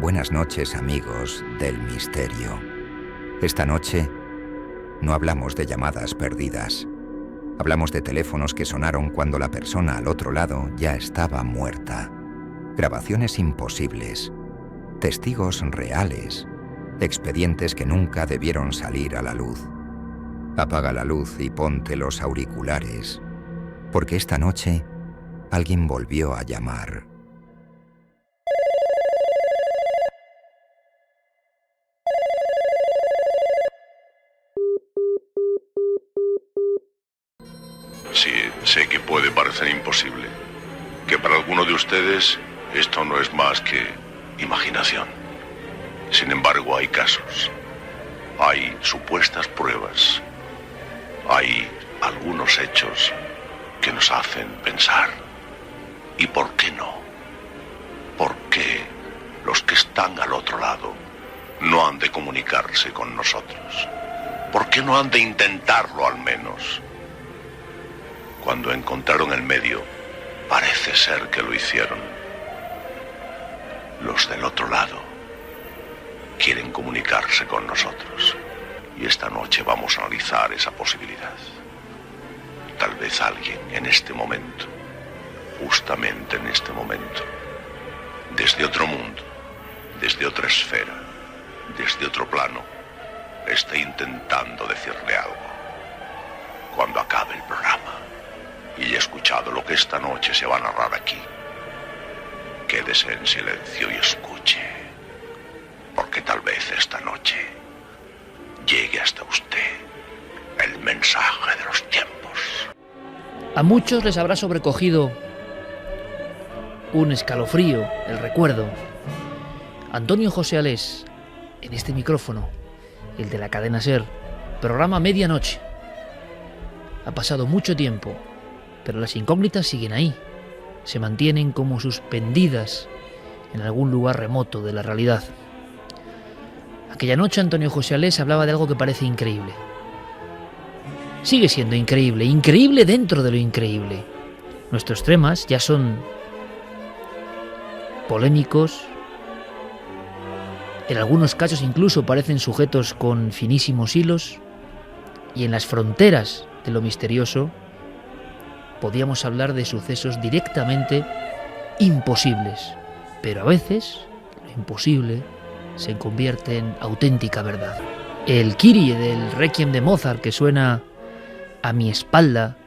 Buenas noches, amigos del misterio. Esta noche no hablamos de llamadas perdidas. Hablamos de teléfonos que sonaron cuando la persona al otro lado ya estaba muerta. Grabaciones imposibles. Testigos reales. Expedientes que nunca debieron salir a la luz. Apaga la luz y ponte los auriculares, porque esta noche alguien volvió a llamar. Sí, sé que puede parecer imposible, que para alguno de ustedes esto no es más que imaginación. Sin embargo, hay casos, hay supuestas pruebas, hay algunos hechos que nos hacen pensar. ¿Y por qué no? ¿Por qué los que están al otro lado no han de comunicarse con nosotros? ¿Por qué no han de intentarlo al menos? Cuando encontraron el medio, parece ser que lo hicieron. Los del otro lado quieren comunicarse con nosotros. Y esta noche vamos a analizar esa posibilidad. Tal vez alguien en este momento, justamente en este momento, desde otro mundo, desde otra esfera, desde otro plano, esté intentando decirle algo. Cuando acabe el programa y haya escuchado lo que esta noche se va a narrar aquí, quédese en silencio y escuche, porque tal vez esta noche llegue hasta usted el mensaje de los tiempos. A muchos les habrá sobrecogido un escalofrío, el recuerdo. Antonio José Alés, en este micrófono, el de la cadena SER, programa Medianoche. Ha pasado mucho tiempo, pero las incógnitas siguen ahí, se mantienen como suspendidas en algún lugar remoto de la realidad. Aquella noche Antonio José Alés hablaba de algo que parece increíble. Sigue siendo increíble, increíble dentro de lo increíble. Nuestros temas ya son polémicos, en algunos casos incluso parecen sujetos con finísimos hilos, y en las fronteras de lo misterioso podíamos hablar de sucesos directamente imposibles, pero a veces lo imposible se convierte en auténtica verdad. El Kyrie del Requiem de Mozart, que suena a mi espalda,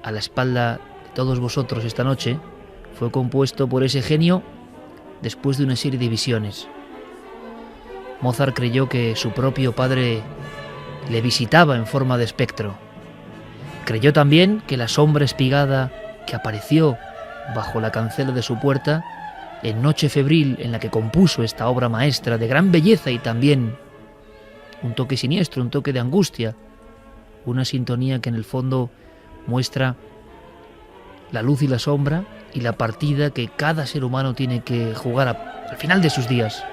a la espalda de todos vosotros esta noche, fue compuesto por ese genio después de una serie de visiones. Mozart creyó que su propio padre le visitaba en forma de espectro. Creyó también que la sombra espigada que apareció bajo la cancela de su puerta en noche febril en la que compuso esta obra maestra de gran belleza y también un toque siniestro, un toque de angustia, una sintonía que en el fondo muestra la luz y la sombra y la partida que cada ser humano tiene que jugar al final de sus días.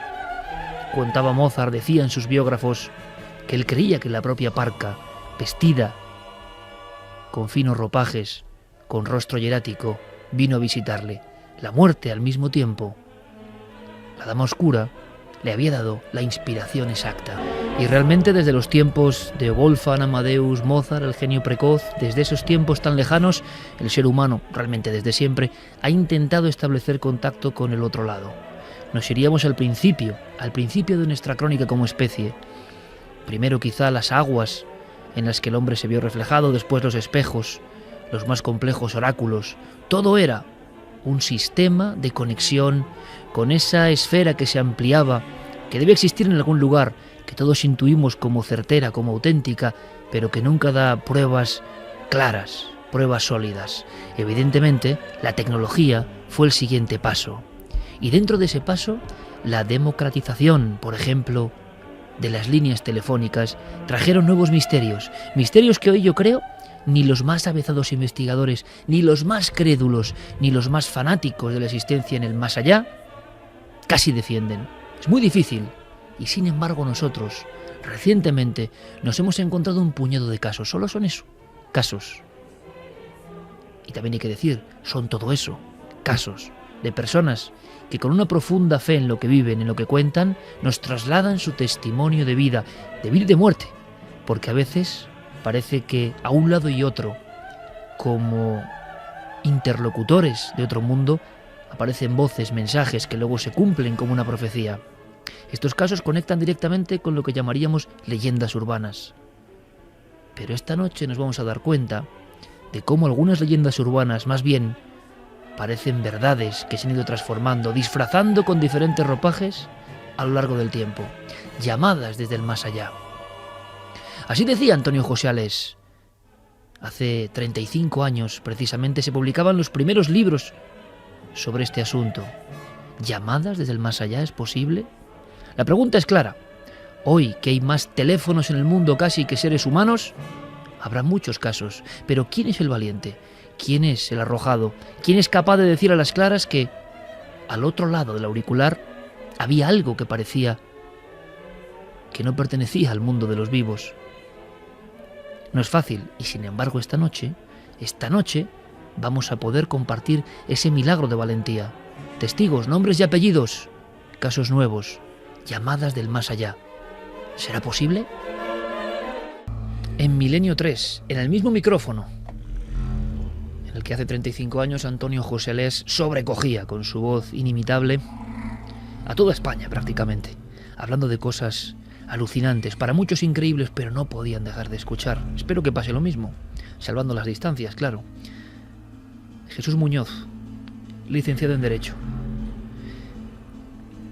Contaba Mozart, decía en sus biógrafos, que él creía que la propia Parca, vestida con finos ropajes, con rostro hierático, vino a visitarle. La muerte al mismo tiempo, la dama oscura, le había dado la inspiración exacta. Y realmente desde los tiempos de Wolfgang Amadeus Mozart, el genio precoz, desde esos tiempos tan lejanos, el ser humano, realmente desde siempre, ha intentado establecer contacto con el otro lado. Nos iríamos al principio de nuestra crónica como especie. Primero quizá las aguas en las que el hombre se vio reflejado, después los espejos, los más complejos oráculos. Todo era un sistema de conexión con esa esfera que se ampliaba, que debe existir en algún lugar, que todos intuimos como certera, como auténtica, pero que nunca da pruebas claras, pruebas sólidas. Evidentemente, la tecnología fue el siguiente paso. Y dentro de ese paso, la democratización, por ejemplo, de las líneas telefónicas, trajeron nuevos misterios. Misterios que hoy yo creo ni los más avezados investigadores, ni los más crédulos, ni los más fanáticos de la existencia en el más allá, casi defienden. Es muy difícil. Y sin embargo nosotros, recientemente, nos hemos encontrado un puñado de casos. Solo son eso, casos. Y también hay que decir, son todo eso, casos. de personas que con una profunda fe en lo que viven, en lo que cuentan, nos trasladan su testimonio de vida y de muerte, porque a veces parece que a un lado y otro, como interlocutores de otro mundo, aparecen voces, mensajes que luego se cumplen como una profecía. Estos casos conectan directamente con lo que llamaríamos leyendas urbanas. Pero esta noche nos vamos a dar cuenta de cómo algunas leyendas urbanas más bien parecen verdades que se han ido transformando, disfrazando con diferentes ropajes a lo largo del tiempo, llamadas desde el más allá. Así decía Antonio José Alés. Hace 35 años, precisamente, se publicaban los primeros libros sobre este asunto. ¿Llamadas desde el más allá es posible? La pregunta es clara. Hoy, que hay más teléfonos en el mundo casi que seres humanos, habrá muchos casos. Pero ¿quién es el valiente? ¿Quién es el arrojado? ¿Quién es capaz de decir a las claras que al otro lado del auricular había algo que parecía que no pertenecía al mundo de los vivos? No es fácil, y sin embargo esta noche vamos a poder compartir ese milagro de valentía. Testigos, nombres y apellidos, casos nuevos, llamadas del más allá. ¿Será posible? En Milenio 3, en el mismo micrófono en el que hace 35 años Antonio José Alés sobrecogía con su voz inimitable a toda España prácticamente, hablando de cosas alucinantes, para muchos increíbles, pero no podían dejar de escuchar. Espero que pase lo mismo, salvando las distancias, claro. Jesús Muñoz, licenciado en Derecho.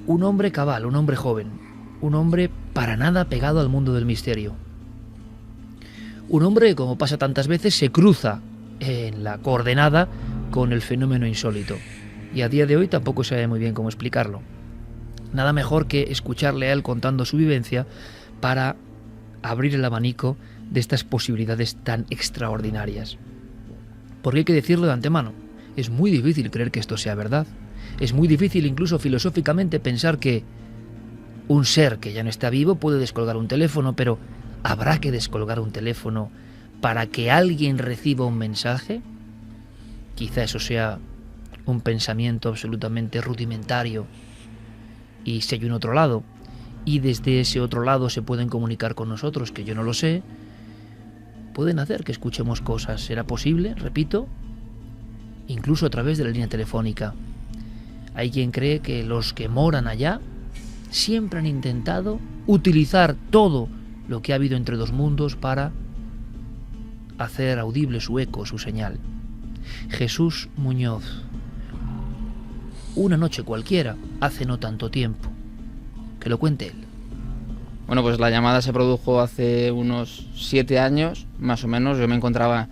Un hombre cabal, un hombre joven, un hombre para nada pegado al mundo del misterio. Un hombre que, como pasa tantas veces, se cruza en la coordenada con el fenómeno insólito. Y a día de hoy tampoco sabe muy bien cómo explicarlo. Nada mejor que escucharle a él contando su vivencia para abrir el abanico de estas posibilidades tan extraordinarias. Porque hay que decirlo de antemano, es muy difícil creer que esto sea verdad. Es muy difícil incluso filosóficamente pensar que un ser que ya no está vivo puede descolgar un teléfono, pero ¿habrá que descolgar un teléfono para que alguien reciba un mensaje? Quizá eso sea un pensamiento absolutamente rudimentario. Y si hay un otro lado, y desde ese otro lado se pueden comunicar con nosotros, que yo no lo sé, pueden hacer que escuchemos cosas. ¿Será posible? Repito, incluso a través de la línea telefónica. Hay quien cree que los que moran allá siempre han intentado utilizar todo lo que ha habido entre dos mundos para hacer audible su eco, su señal. Jesús Muñoz. Una noche cualquiera, hace no tanto tiempo. Que lo cuente él. Bueno, pues la llamada se produjo hace unos 7 años, más o menos. Yo me encontraba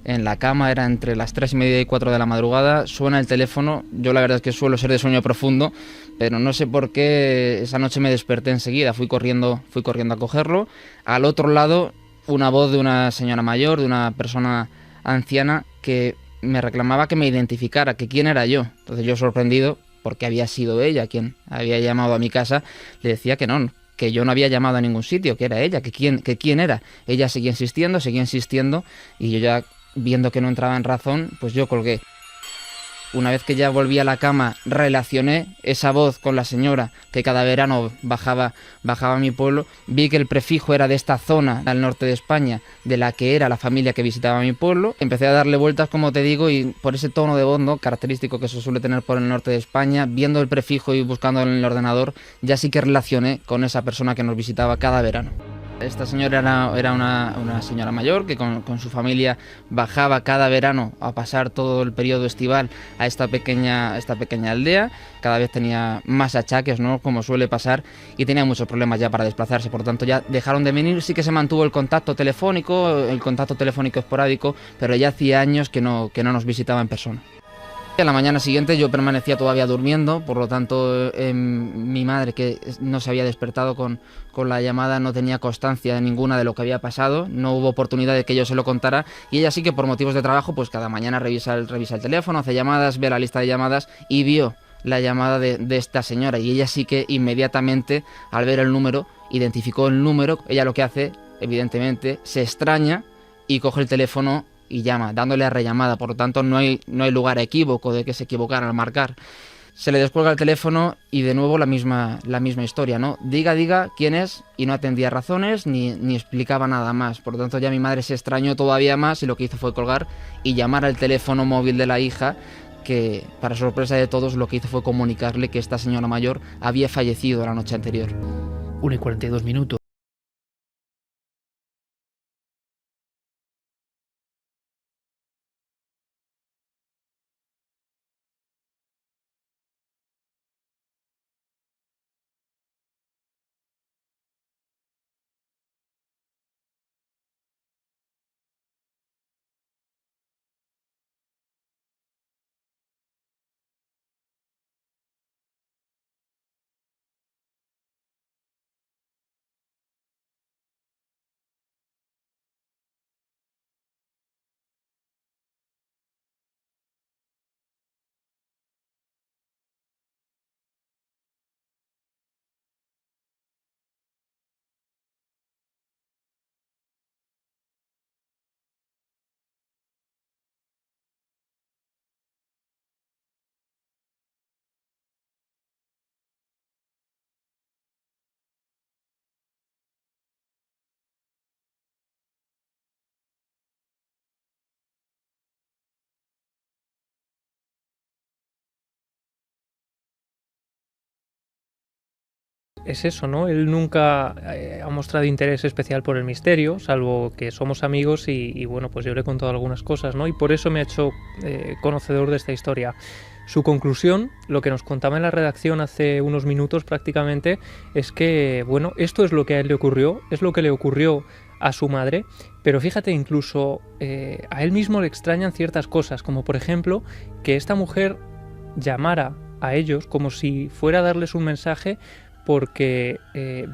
en la cama, era entre las 3:30 y 4 de la madrugada. Suena el teléfono. Yo la verdad es que suelo ser de sueño profundo, pero no sé por qué esa noche me desperté enseguida. Fui corriendo a cogerlo. Al otro lado, una voz de una señora mayor, de una persona anciana, que me reclamaba que me identificara, que quién era yo. Entonces yo, sorprendido, porque había sido ella quien había llamado a mi casa, le decía que no, que yo no había llamado a ningún sitio, que era ella, que quién era. Ella seguía insistiendo, y yo, ya viendo que no entraba en razón, pues yo colgué. Una vez que ya volví a la cama, relacioné esa voz con la señora que cada verano bajaba a mi pueblo. Vi que el prefijo era de esta zona al norte de España, de la que era la familia que visitaba mi pueblo. Empecé a darle vueltas, como te digo, y por ese tono de voz, ¿no?, característico que se suele tener por el norte de España, viendo el prefijo y buscando en el ordenador, ya sí que relacioné con esa persona que nos visitaba cada verano. Esta señora era una señora mayor que con su familia bajaba cada verano a pasar todo el periodo estival a esta pequeña aldea. Cada vez tenía más achaques, ¿no?, como suele pasar, y tenía muchos problemas ya para desplazarse. Por tanto, ya dejaron de venir. Sí que se mantuvo el contacto telefónico esporádico, pero ya hacía años que no nos visitaba en persona. A la mañana siguiente yo permanecía todavía durmiendo, por lo tanto mi madre, que no se había despertado con la llamada, no tenía constancia ninguna de lo que había pasado, no hubo oportunidad de que yo se lo contara, y ella sí que, por motivos de trabajo, pues cada mañana revisa el teléfono, hace llamadas, ve la lista de llamadas y vio la llamada de esta señora, y ella sí que inmediatamente, al ver el número, identificó el número. Ella lo que hace, evidentemente, se extraña y coge el teléfono y llama, dándole a rellamada, por lo tanto no hay lugar a equívoco de que se equivocara al marcar. Se le descuelga el teléfono y de nuevo la misma historia, ¿no? Diga quién es, y no atendía razones ni explicaba nada más. Por lo tanto ya mi madre se extrañó todavía más y lo que hizo fue colgar y llamar al teléfono móvil de la hija, que para sorpresa de todos lo que hizo fue comunicarle que esta señora mayor había fallecido la noche anterior. 1:42. Es eso, ¿no? Él nunca ha mostrado interés especial por el misterio, salvo que somos amigos y bueno, pues yo le he contado algunas cosas, ¿no? Y por eso me ha hecho conocedor de esta historia. Su conclusión, lo que nos contaba en la redacción hace unos minutos prácticamente, es que, bueno, esto es lo que a él le ocurrió, es lo que le ocurrió a su madre, pero fíjate, incluso a él mismo le extrañan ciertas cosas, como por ejemplo que esta mujer llamara a ellos como si fuera a darles un mensaje, porque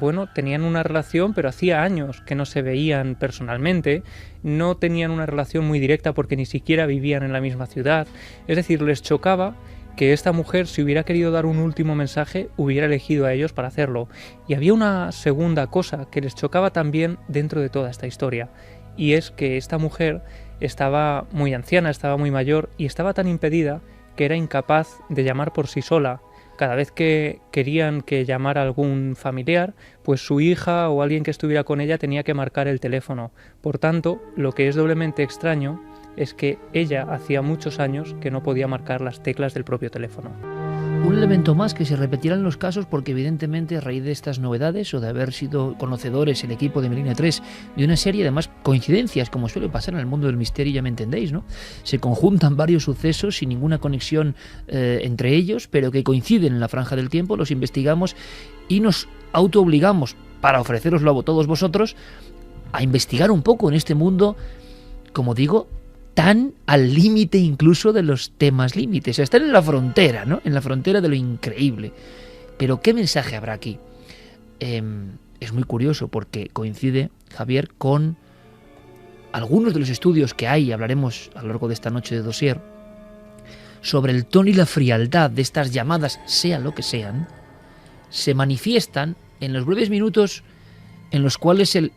bueno, tenían una relación, pero hacía años que no se veían personalmente, no tenían una relación muy directa porque ni siquiera vivían en la misma ciudad. Es decir, les chocaba que esta mujer, si hubiera querido dar un último mensaje, hubiera elegido a ellos para hacerlo. Y había una segunda cosa que les chocaba también dentro de toda esta historia, y es que esta mujer estaba muy anciana, estaba muy mayor y estaba tan impedida que era incapaz de llamar por sí sola. Cada vez que querían que llamara algún familiar, pues su hija o alguien que estuviera con ella tenía que marcar el teléfono. Por tanto, lo que es doblemente extraño es que ella hacía muchos años que no podía marcar las teclas del propio teléfono. Un elemento más que se repetirá en los casos porque evidentemente a raíz de estas novedades o de haber sido conocedores el equipo de Milenio 3 de una serie de más coincidencias, como suele pasar en el mundo del misterio, ya me entendéis, ¿no? Se conjuntan varios sucesos sin ninguna conexión entre ellos, pero que coinciden en la franja del tiempo, los investigamos y nos autoobligamos, para ofreceroslo a todos vosotros, a investigar un poco en este mundo, como digo, tan al límite incluso de los temas límites. Están en la frontera, ¿no? En la frontera de lo increíble. Pero ¿qué mensaje habrá aquí? Es muy curioso porque coincide, Javier, con algunos de los estudios que hay, hablaremos a lo largo de esta noche de dossier, sobre el tono y la frialdad de estas llamadas, sea lo que sean, se manifiestan en los breves minutos en los cuales el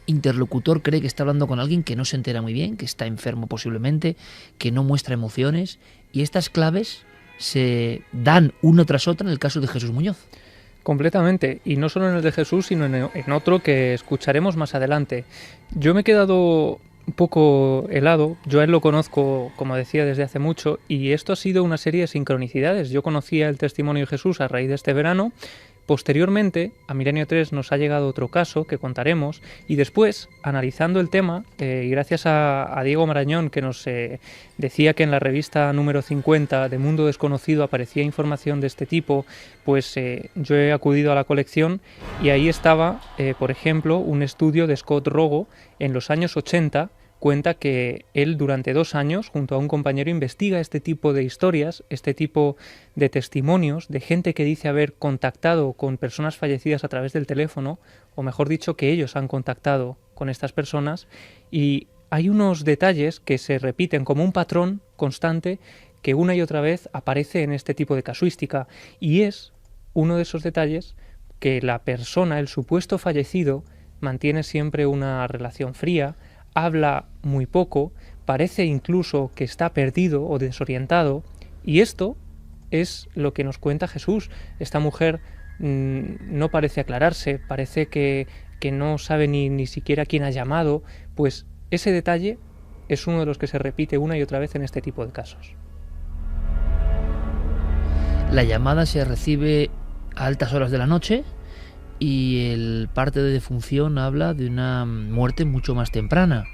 interlocutor cree que está hablando con alguien que no se entera muy bien, que está enfermo posiblemente, que no muestra emociones, y estas claves se dan una tras otra en el caso de Jesús Muñoz. Completamente, y no solo en el de Jesús, sino en otro que escucharemos más adelante. Yo me he quedado un poco helado, yo a él lo conozco, como decía, desde hace mucho, y esto ha sido una serie de sincronicidades. Yo conocía el testimonio de Jesús a raíz de este verano. Posteriormente, a Milenio 3 nos ha llegado otro caso que contaremos, y después, analizando el tema, y gracias a Diego Marañón, que nos decía que en la revista número 50 de Mundo Desconocido aparecía información de este tipo, pues yo he acudido a la colección y ahí estaba, por ejemplo, un estudio de Scott Rogo en los años 80. Cuenta que él durante 2 años, junto a un compañero, investiga este tipo de historias, este tipo de testimonios de gente que dice haber contactado con personas fallecidas a través del teléfono, o mejor dicho, que ellos han contactado con estas personas, y hay unos detalles que se repiten como un patrón constante que una y otra vez aparece en este tipo de casuística, y es uno de esos detalles que la persona, el supuesto fallecido, mantiene siempre una relación fría, habla muy poco, parece incluso que está perdido o desorientado, y esto es lo que nos cuenta Jesús. Esta mujer no parece aclararse, parece que no sabe ni siquiera quién ha llamado, pues ese detalle es uno de los que se repite una y otra vez en este tipo de casos. La llamada se recibe a altas horas de la noche y el parte de defunción habla de una muerte mucho más temprana.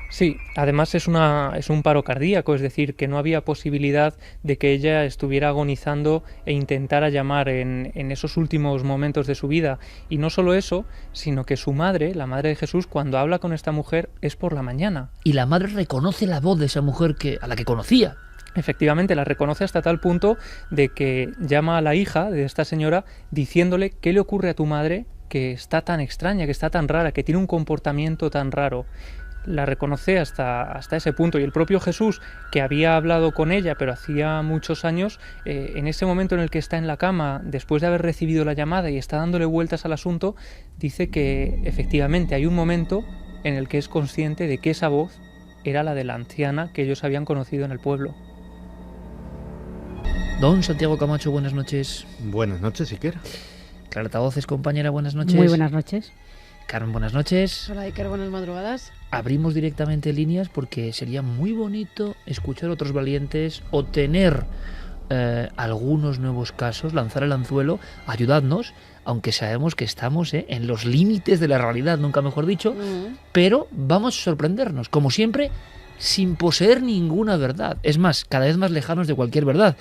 Sí, además es un paro cardíaco, es decir, que no había posibilidad de que ella estuviera agonizando e intentara llamar en esos últimos momentos de su vida. Y no solo eso, sino que su madre, la madre de Jesús, cuando habla con esta mujer es por la mañana. Y la madre reconoce la voz de esa mujer a la que conocía. Efectivamente, la reconoce hasta tal punto de que llama a la hija de esta señora diciéndole qué le ocurre a tu madre, que está tan extraña, que está tan rara, que tiene un comportamiento tan raro. La reconoce hasta ese punto, y el propio Jesús, que había hablado con ella pero hacía muchos años, en ese momento en el que está en la cama después de haber recibido la llamada y está dándole vueltas al asunto, dice que efectivamente hay un momento en el que es consciente de que esa voz era la de la anciana que ellos habían conocido en el pueblo. Don Santiago Camacho, buenas noches. Buenas noches, Iker. Clara Tavoces, compañera, buenas noches. Muy buenas noches. Carmen, buenas noches. Hola, Iker, buenas madrugadas. Abrimos directamente líneas porque sería muy bonito escuchar otros valientes o tener algunos nuevos casos, lanzar el anzuelo, ayudadnos, aunque sabemos que estamos en los límites de la realidad, nunca mejor dicho, pero vamos a sorprendernos, como siempre, sin poseer ninguna verdad. Es más, cada vez más lejanos de cualquier verdad.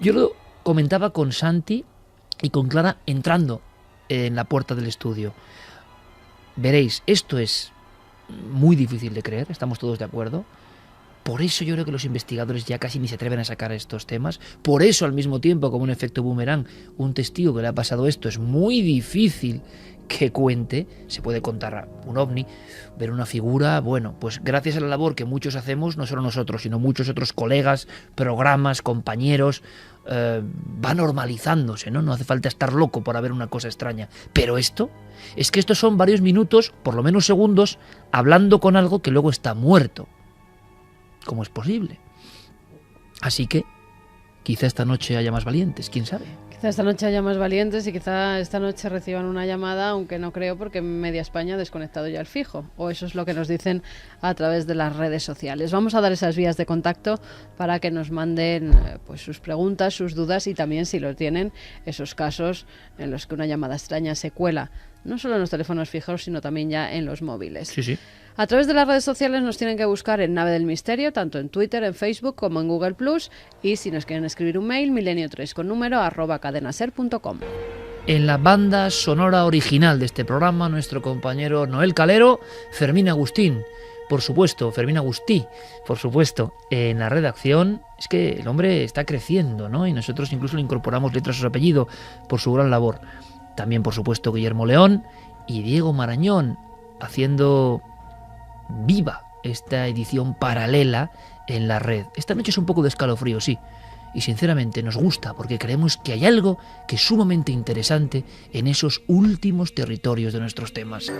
Yo lo comentaba con Santi y con Clara entrando en la puerta del estudio. Veréis, esto es muy difícil de creer, estamos todos de acuerdo. Por eso yo creo que los investigadores ya casi ni se atreven a sacar estos temas. Por eso, al mismo tiempo, como un efecto boomerang, un testigo que le ha pasado esto es muy difícil que cuente. Se puede contar un ovni, ver una figura. Bueno, pues gracias a la labor que muchos hacemos, no solo nosotros, sino muchos otros colegas, programas, compañeros, va normalizándose, ¿no? No hace falta estar loco para ver una cosa extraña. Pero esto, es que estos son varios minutos, por lo menos segundos, hablando con algo que luego está muerto. ¿Cómo es posible? Así que quizá esta noche haya más valientes, quién sabe. Quizá esta noche haya más valientes y quizá esta noche reciban una llamada, aunque no creo, porque media España ha desconectado ya el fijo, o eso es lo que nos dicen a través de las redes sociales. Vamos a dar esas vías de contacto para que nos manden pues sus preguntas, sus dudas, y también, si lo tienen, esos casos en los que una llamada extraña se cuela, no solo en los teléfonos fijos, sino también ya en los móviles. Sí, sí. A través de las redes sociales nos tienen que buscar en Nave del Misterio, tanto en Twitter, en Facebook como en Google+, y si nos quieren escribir un mail, milenio3 con número @cadenaser.com. En la banda sonora original de este programa, nuestro compañero Noel Calero, Fermín Agustín, por supuesto, Fermín Agustí, por supuesto, en la redacción. Es que el hombre está creciendo, ¿no? Y nosotros incluso le incorporamos letras a su apellido por su gran labor. También, por supuesto, Guillermo León y Diego Marañón, haciendo viva esta edición paralela en la red. Esta noche es un poco de escalofrío, sí, y sinceramente nos gusta porque creemos que hay algo que es sumamente interesante en esos últimos territorios de nuestros temas.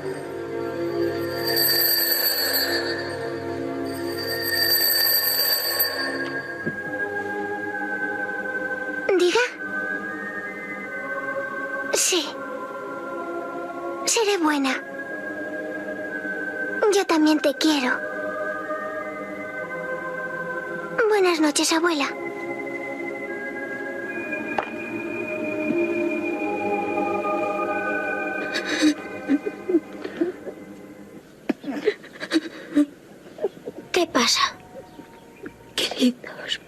¿Diga? Sí. Seré buena. Yo también te quiero. Buenas noches, abuela. ¿Qué pasa? Queridos,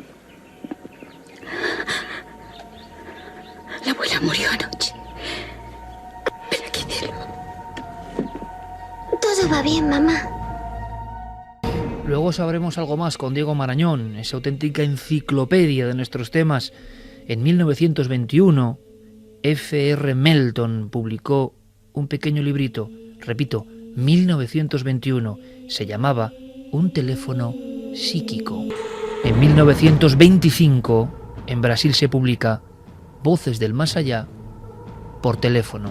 la abuela murió anoche. Ven aquí, cielo. Todo va bien, mamá. Luego sabremos algo más con Diego Marañón, esa auténtica enciclopedia de nuestros temas. En 1921, F.R. Melton publicó un pequeño librito, repito, 1921, se llamaba Un teléfono psíquico. En 1925, en Brasil se publica Voces del más allá por teléfono.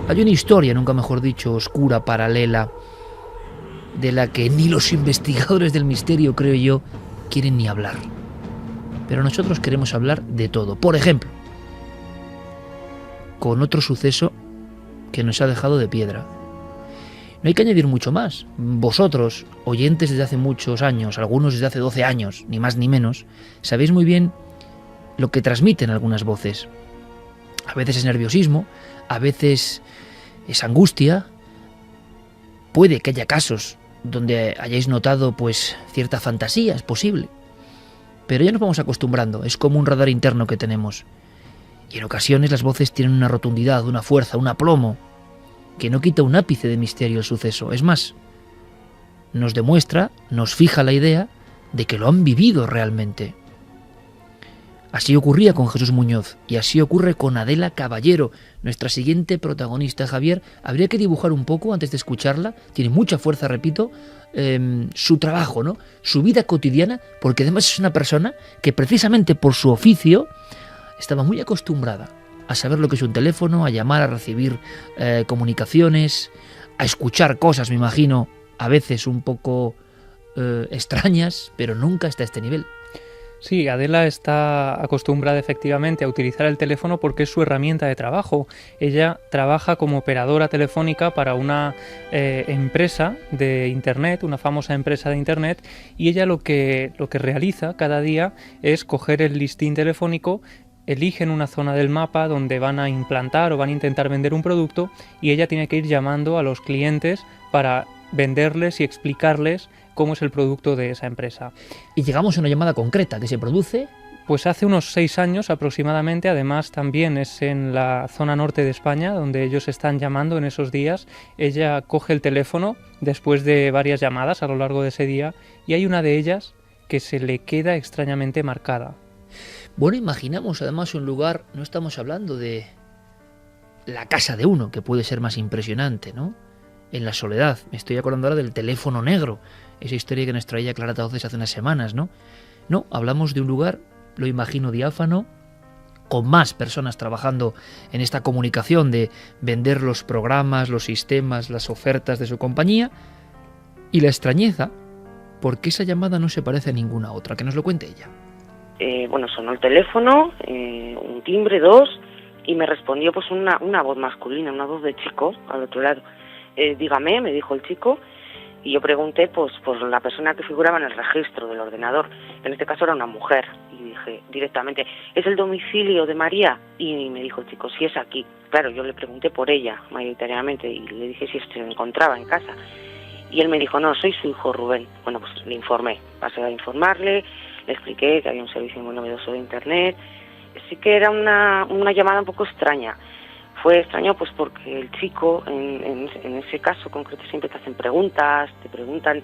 Hay una historia, nunca mejor dicho, oscura, paralela. de la que ni los investigadores del misterio, creo yo, quieren ni hablar. Pero nosotros queremos hablar de todo. Por ejemplo, con otro suceso que nos ha dejado de piedra. No hay que añadir mucho más. Vosotros, oyentes desde hace muchos años, algunos desde hace 12 años, ni más ni menos, sabéis muy bien lo que transmiten algunas voces. A veces es nerviosismo, a veces es angustia. Puede que haya casos donde hayáis notado pues cierta fantasía, es posible. Pero ya nos vamos acostumbrando, es como un radar interno que tenemos. Y en ocasiones las voces tienen una rotundidad, una fuerza, un aplomo, que no quita un ápice de misterio al suceso. Es más, nos demuestra, nos fija la idea de que lo han vivido realmente. Así ocurría con Jesús Muñoz y así ocurre con Adela Caballero, nuestra siguiente protagonista. Javier, habría que dibujar un poco antes de escucharla, tiene mucha fuerza, repito, su trabajo, ¿no? Su vida cotidiana, porque además es una persona que precisamente por su oficio estaba muy acostumbrada a saber lo que es un teléfono, a llamar, a recibir comunicaciones, a escuchar cosas, me imagino, a veces un poco extrañas, pero nunca hasta este nivel. Sí, Adela está acostumbrada efectivamente a utilizar el teléfono porque es su herramienta de trabajo. Ella trabaja como operadora telefónica para una empresa de Internet, una famosa empresa de Internet, y ella lo que realiza cada día es coger el listín telefónico, eligen una zona del mapa donde van a implantar o van a intentar vender un producto y ella tiene que ir llamando a los clientes para venderles y explicarles cómo es el producto de esa empresa. Y llegamos a una llamada concreta que se produce. Pues hace unos 6 años aproximadamente, además también es en la zona norte de España donde ellos están llamando en esos días. Ella coge el teléfono después de varias llamadas a lo largo de ese día y hay una de ellas que se le queda extrañamente marcada. Bueno, imaginamos además un lugar, no estamos hablando de la casa de uno, que puede ser más impresionante, ¿no? En la soledad, me estoy acordando ahora del teléfono negro, esa historia que nos traía Clara Tauces hace unas semanas, ¿no? No, hablamos de un lugar, lo imagino diáfano, con más personas trabajando en esta comunicación de vender los programas, los sistemas, las ofertas de su compañía, y la extrañeza, porque esa llamada no se parece a ninguna otra, que nos lo cuente ella. Bueno, sonó el teléfono, un timbre, 2, y me respondió pues una voz masculina, una voz de chico al otro lado. Dígame, me dijo el chico, y yo pregunté pues por la persona que figuraba en el registro del ordenador. En este caso era una mujer, y dije directamente, ¿es el domicilio de María? Y me dijo el chico, sí, es aquí. Claro, yo le pregunté por ella mayoritariamente y le dije si se encontraba en casa. Y él me dijo, no, soy su hijo Rubén. Bueno, pues le informé, pasé a informarle, le expliqué que había un servicio muy novedoso de Internet. Sí que era una llamada un poco extraña. Fue extraño pues porque el chico, en ese caso concreto, siempre te hacen preguntas, te preguntan,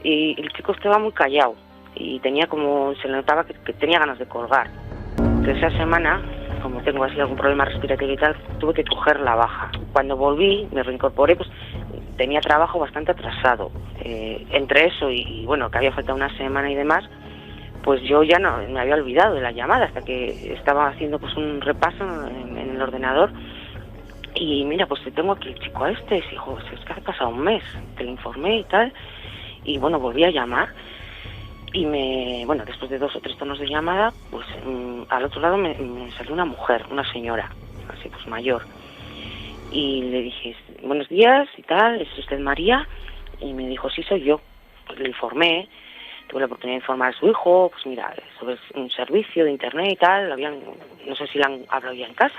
y el chico estaba muy callado y tenía como, se le notaba que tenía ganas de colgar. Que esa semana, como tengo así algún problema respiratorio y tal, tuve que coger la baja. Cuando volví, me reincorporé, pues tenía trabajo bastante atrasado. Entre eso y bueno, que había faltado una semana y demás, pues yo ya no me había olvidado de la llamada hasta que estaba haciendo pues un repaso en el ordenador. Y mira, pues te tengo aquí el chico este, y dijo, es que ha pasado un mes, te lo informé y tal, y bueno, volví a llamar, y bueno, después de 2 o 3 tonos de llamada, pues al otro lado me salió una mujer, una señora, así pues mayor, y le dije, buenos días y tal, ¿es usted María? Y me dijo, sí, soy yo. Pues le informé, tuve la oportunidad de informar a su hijo, pues mira, sobre un servicio de Internet y tal, no sé si lo han hablado ya en casa.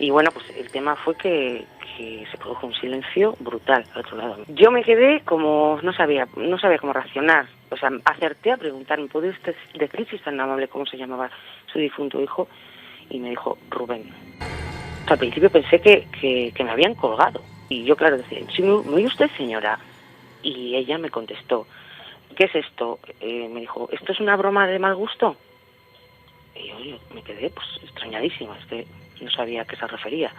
Y bueno, pues el tema fue que se produjo un silencio brutal al otro lado. Yo me quedé como, no sabía cómo reaccionar. O sea, acerté a preguntarme, ¿puede usted decir si es tan amable cómo se llamaba su difunto hijo? Y me dijo, Rubén. O sea, al principio pensé que me habían colgado. Y yo, claro, decía, ¿sí me oye usted, señora? Y ella me contestó, ¿qué es esto? Me dijo, ¿esto es una broma de mal gusto? Y yo me quedé pues extrañadísima, no sabía a qué se refería.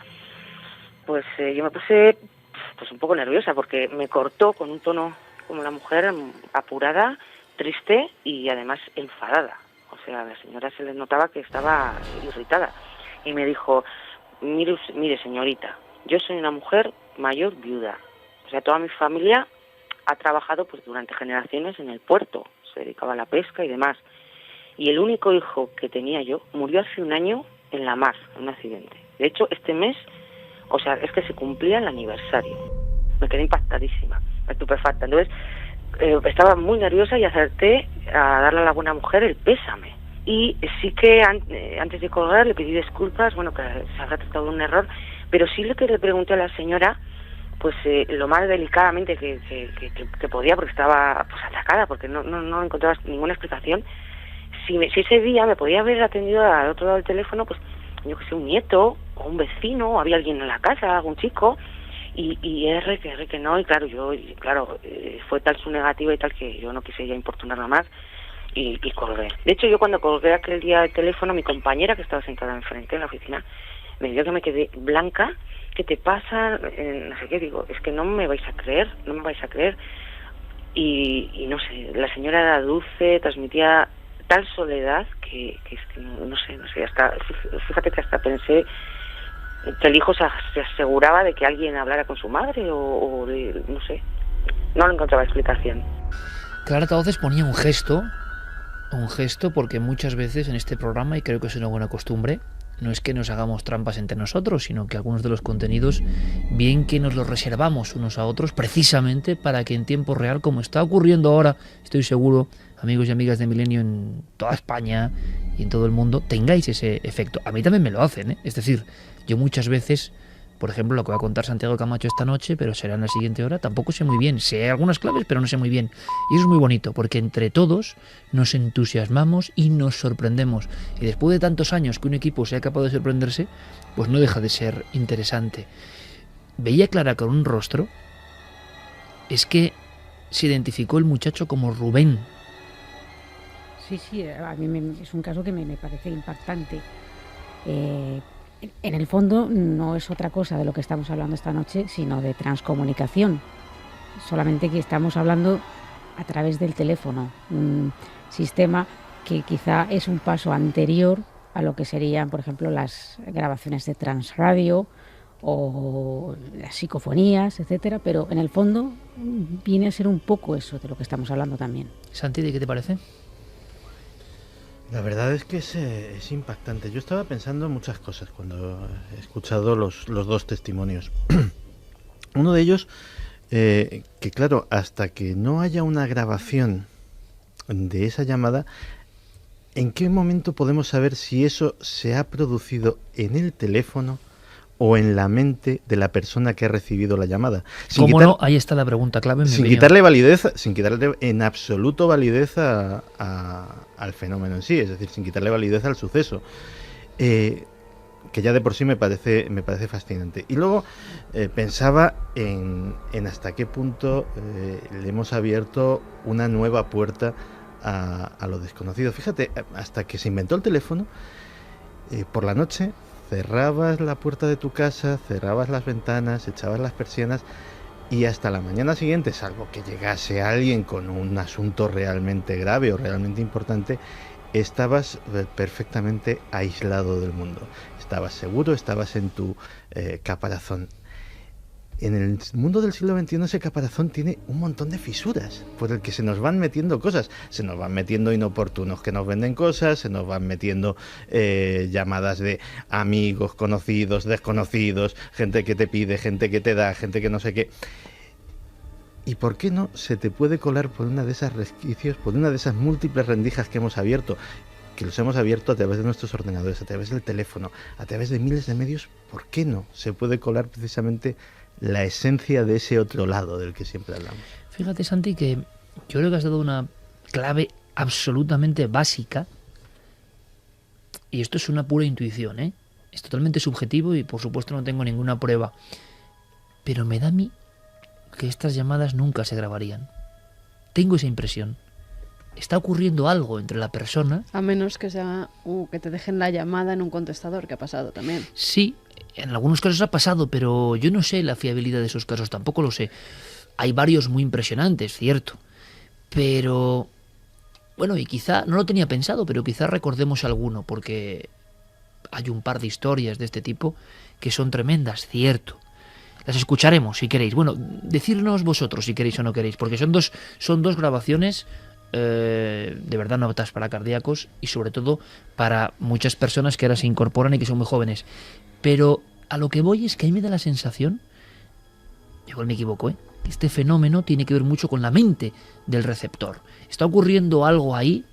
Pues yo me puse pues un poco nerviosa porque me cortó con un tono como la mujer, apurada, triste y además enfadada. O sea, a la señora se le notaba que estaba irritada. Y me dijo, mire señorita, yo soy una mujer mayor viuda. O sea, toda mi familia ha trabajado pues durante generaciones en el puerto, se dedicaba a la pesca y demás. Y el único hijo que tenía yo murió hace un año en la mar, en un accidente. De hecho, este mes, o sea, es que se cumplía el aniversario. Me quedé impactadísima, estupefacta. Entonces, estaba muy nerviosa y acerté a darle a la buena mujer el pésame. Y sí que antes de colgar le pedí disculpas, bueno, que se habrá tratado de un error, pero sí lo que le pregunté a la señora, pues lo más delicadamente que podía, porque estaba pues atacada, porque no encontraba ninguna explicación. Si ese día me podía haber atendido al otro lado del teléfono, pues yo que sé, un nieto o un vecino, o había alguien en la casa, algún chico, y que no, y claro, fue tal su negativa y tal que yo no quise ya importunarla más y colgué. De hecho, yo cuando colgué aquel día el teléfono, mi compañera que estaba sentada enfrente en la oficina me vio que me quedé blanca. ¿Qué te pasa? No sé qué, digo, es que no me vais a creer. Y no sé, la señora era dulce, transmitía tal soledad que es que no sé, hasta fíjate que hasta pensé que el hijo se aseguraba de que alguien hablara con su madre o de, no sé, no le encontraba explicación. Clara Tauces ponía un gesto porque muchas veces en este programa, y creo que es una buena costumbre, no es que nos hagamos trampas entre nosotros, sino que algunos de los contenidos, bien que nos los reservamos unos a otros, precisamente para que en tiempo real, como está ocurriendo ahora, estoy seguro, amigos y amigas de Milenio en toda España y en todo el mundo, tengáis ese efecto. A mí también me lo hacen, ¿eh? Es decir, yo muchas veces, por ejemplo, lo que va a contar Santiago Camacho esta noche, pero será en la siguiente hora, tampoco sé muy bien. Sé algunas claves, pero no sé muy bien. Y eso es muy bonito, porque entre todos nos entusiasmamos y nos sorprendemos. Y después de tantos años que un equipo sea capaz de sorprenderse, pues no deja de ser interesante. Veía Clara con un rostro, es que se identificó el muchacho como Rubén. Sí, a mí es un caso que me parece impactante. En el fondo no es otra cosa de lo que estamos hablando esta noche, sino de transcomunicación. Solamente que estamos hablando a través del teléfono, un sistema que quizá es un paso anterior a lo que serían, por ejemplo, las grabaciones de transradio o las psicofonías, etcétera, pero en el fondo viene a ser un poco eso de lo que estamos hablando también. Santi, ¿de qué te parece? La verdad es que es impactante. Yo estaba pensando en muchas cosas cuando he escuchado los dos testimonios. Uno de ellos, que claro, hasta que no haya una grabación de esa llamada, ¿en qué momento podemos saber si eso se ha producido en el teléfono o en la mente de la persona que ha recibido la llamada? No, ahí está la pregunta clave. Sin quitarle en absoluto validez al fenómeno en sí, es decir, sin quitarle validez al suceso, que ya de por sí me parece fascinante. Y luego pensaba en hasta qué punto le hemos abierto una nueva puerta a lo desconocido. Fíjate, hasta que se inventó el teléfono, por la noche cerrabas la puerta de tu casa, cerrabas las ventanas, echabas las persianas y hasta la mañana siguiente, salvo que llegase alguien con un asunto realmente grave o realmente importante, estabas perfectamente aislado del mundo. Estabas seguro, estabas en tu caparazón. En el mundo del siglo XXI ese caparazón tiene un montón de fisuras por el que se nos van metiendo cosas. Se nos van metiendo inoportunos que nos venden cosas, se nos van metiendo llamadas de amigos, conocidos, desconocidos, gente que te pide, gente que te da, gente que no sé qué. ¿Y por qué no se te puede colar por una de esas resquicios, por una de esas múltiples rendijas que hemos abierto? Que los hemos abierto a través de nuestros ordenadores, a través del teléfono, a través de miles de medios. ¿Por qué no se puede colar precisamente la esencia de ese otro lado del que siempre hablamos? Fíjate, Santi, que yo creo que has dado una clave absolutamente básica, y esto es una pura intuición, ¿eh? Es totalmente subjetivo y por supuesto no tengo ninguna prueba, pero me da a mí que estas llamadas nunca se grabarían. Tengo esa impresión. Está ocurriendo algo entre la persona. A menos que sea que te dejen la llamada en un contestador, que ha pasado también. Sí, en algunos casos ha pasado, pero yo no sé la fiabilidad de esos casos, tampoco lo sé. Hay varios muy impresionantes, cierto. Pero, bueno, y quizá, no lo tenía pensado, pero quizá recordemos alguno, porque hay un par de historias de este tipo que son tremendas, cierto. Las escucharemos si queréis. Bueno, decirnos vosotros si queréis o no queréis, porque son dos grabaciones de verdad no aptas para cardíacos y sobre todo para muchas personas que ahora se incorporan y que son muy jóvenes. Pero a lo que voy es que a mí me da la sensación, igual me equivoco, que este fenómeno tiene que ver mucho con la mente del receptor. Está ocurriendo algo ahí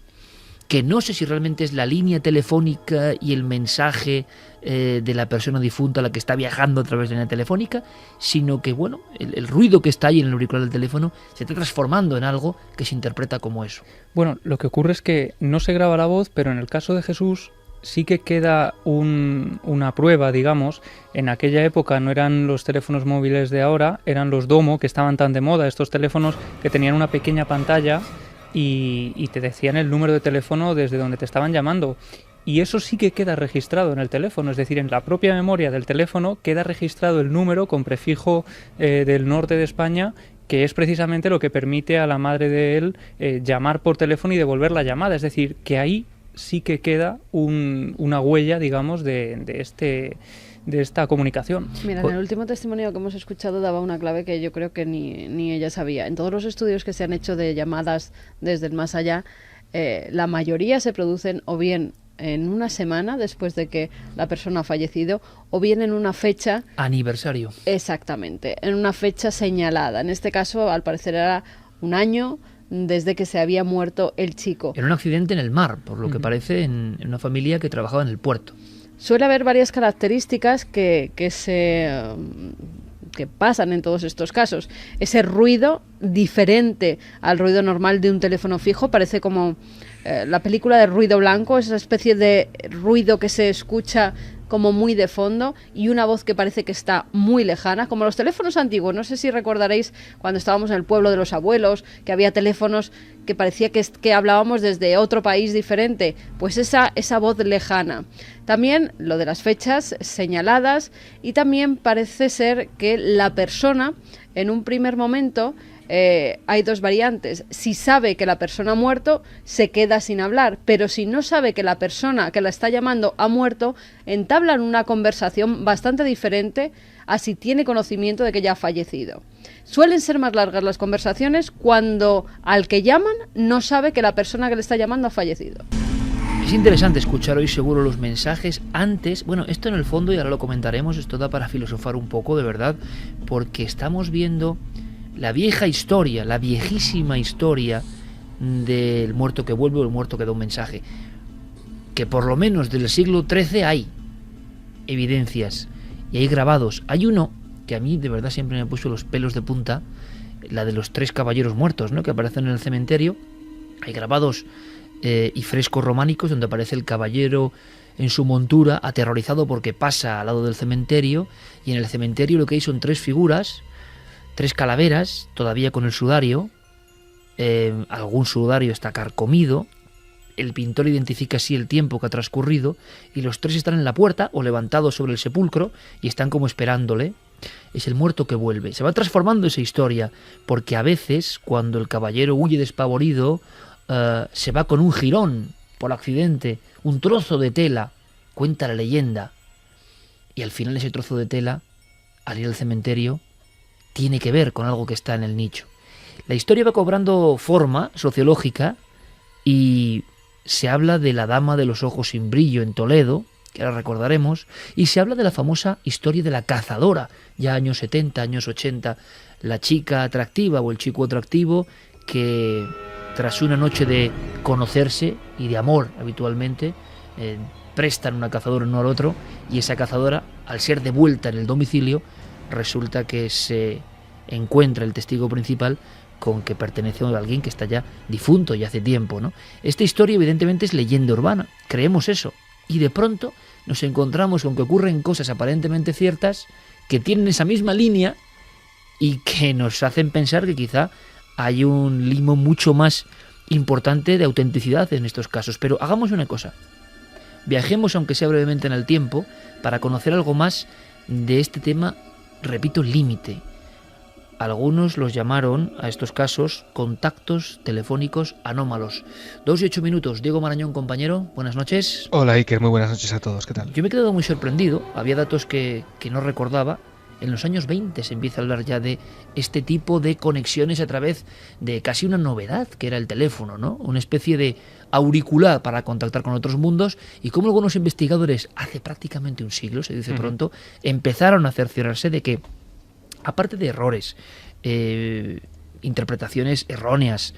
que no sé si realmente es la línea telefónica y el mensaje de la persona difunta la que está viajando a través de la línea telefónica, sino que, bueno, el ruido que está ahí en el auricular del teléfono se está transformando en algo que se interpreta como eso. Bueno, lo que ocurre es que no se graba la voz, pero en el caso de Jesús sí que queda una prueba, digamos. En aquella época no eran los teléfonos móviles de ahora, eran los Domo, que estaban tan de moda, estos teléfonos que tenían una pequeña pantalla y te decían el número de teléfono desde donde te estaban llamando. Y eso sí que queda registrado en el teléfono, es decir, en la propia memoria del teléfono queda registrado el número con prefijo del norte de España, que es precisamente lo que permite a la madre de él llamar por teléfono y devolver la llamada. Es decir, que ahí sí que queda una huella, digamos, de esta comunicación. Mira, en el último testimonio que hemos escuchado daba una clave que yo creo que ni ella sabía. En todos los estudios que se han hecho de llamadas desde el más allá, la mayoría se producen o bien en una semana después de que la persona ha fallecido o bien en una fecha... Aniversario. Exactamente, en una fecha señalada. En este caso, al parecer, era un año desde que se había muerto el chico. En un accidente en el mar, por lo que parece, en una familia que trabajaba en el puerto. Suele haber varias características que pasan en todos estos casos. Ese ruido diferente al ruido normal de un teléfono fijo, parece como la película de ruido blanco, esa especie de ruido que se escucha como muy de fondo y una voz que parece que está muy lejana, como los teléfonos antiguos. No sé si recordaréis cuando estábamos en el pueblo de los abuelos, que había teléfonos que parecía que hablábamos desde otro país diferente, pues esa voz lejana. También lo de las fechas señaladas y también parece ser que la persona en un primer momento... hay dos variantes. Si sabe que la persona ha muerto, se queda sin hablar, pero si no sabe que la persona que la está llamando ha muerto, entablan una conversación bastante diferente a si tiene conocimiento de que ya ha fallecido. Suelen ser más largas las conversaciones cuando al que llaman no sabe que la persona que le está llamando ha fallecido. Es interesante escuchar hoy seguro los mensajes antes. Bueno, esto en el fondo, y ahora lo comentaremos, esto da para filosofar un poco, de verdad, porque estamos viendo la vieja historia, la viejísima historia del muerto que vuelve o el muerto que da un mensaje. Que por lo menos del siglo XIII hay evidencias y hay grabados. Hay uno que a mí de verdad siempre me puso los pelos de punta, la de los 3 caballeros muertos, ¿no?, que aparecen en el cementerio. Hay grabados y frescos románicos donde aparece el caballero en su montura, aterrorizado porque pasa al lado del cementerio, y en el cementerio lo que hay son 3 figuras, 3 calaveras, todavía con el sudario, algún sudario está carcomido, el pintor identifica así el tiempo que ha transcurrido, y los 3 están en la puerta o levantados sobre el sepulcro y están como esperándole. Es el muerto que vuelve. Se va transformando esa historia, porque a veces, cuando el caballero huye despavorido, se va con un jirón, por accidente, un trozo de tela, cuenta la leyenda, y al final ese trozo de tela, al ir al cementerio, tiene que ver con algo que está en el nicho. La historia va cobrando forma sociológica y se habla de la dama de los ojos sin brillo en Toledo, que ahora recordaremos, y se habla de la famosa historia de la cazadora, ya años 70, años 80, la chica atractiva o el chico atractivo que tras una noche de conocerse y de amor habitualmente, prestan una cazadora uno al otro, y esa cazadora, al ser devuelta en el domicilio, resulta que se encuentra el testigo principal con que pertenece a alguien que está ya difunto y hace tiempo, ¿no? Esta historia evidentemente es leyenda urbana, creemos eso, y de pronto nos encontramos con que ocurren cosas aparentemente ciertas que tienen esa misma línea y que nos hacen pensar que quizá hay un limo mucho más importante de autenticidad en estos casos. Pero hagamos una cosa, viajemos aunque sea brevemente en el tiempo para conocer algo más de este tema. Repito, límite. Algunos los llamaron a estos casos contactos telefónicos anómalos. 2 y 8 minutos. Diego Marañón, compañero, buenas noches. Hola Iker, muy buenas noches a todos, ¿qué tal? Yo me he quedado muy sorprendido, había datos que no recordaba, en los años 20 se empieza a hablar ya de este tipo de conexiones a través de casi una novedad que era el teléfono, ¿no? Una especie de auricular para contactar con otros mundos, y cómo algunos investigadores hace prácticamente un siglo, se dice pronto, empezaron a cerciorarse de que, aparte de errores, interpretaciones erróneas,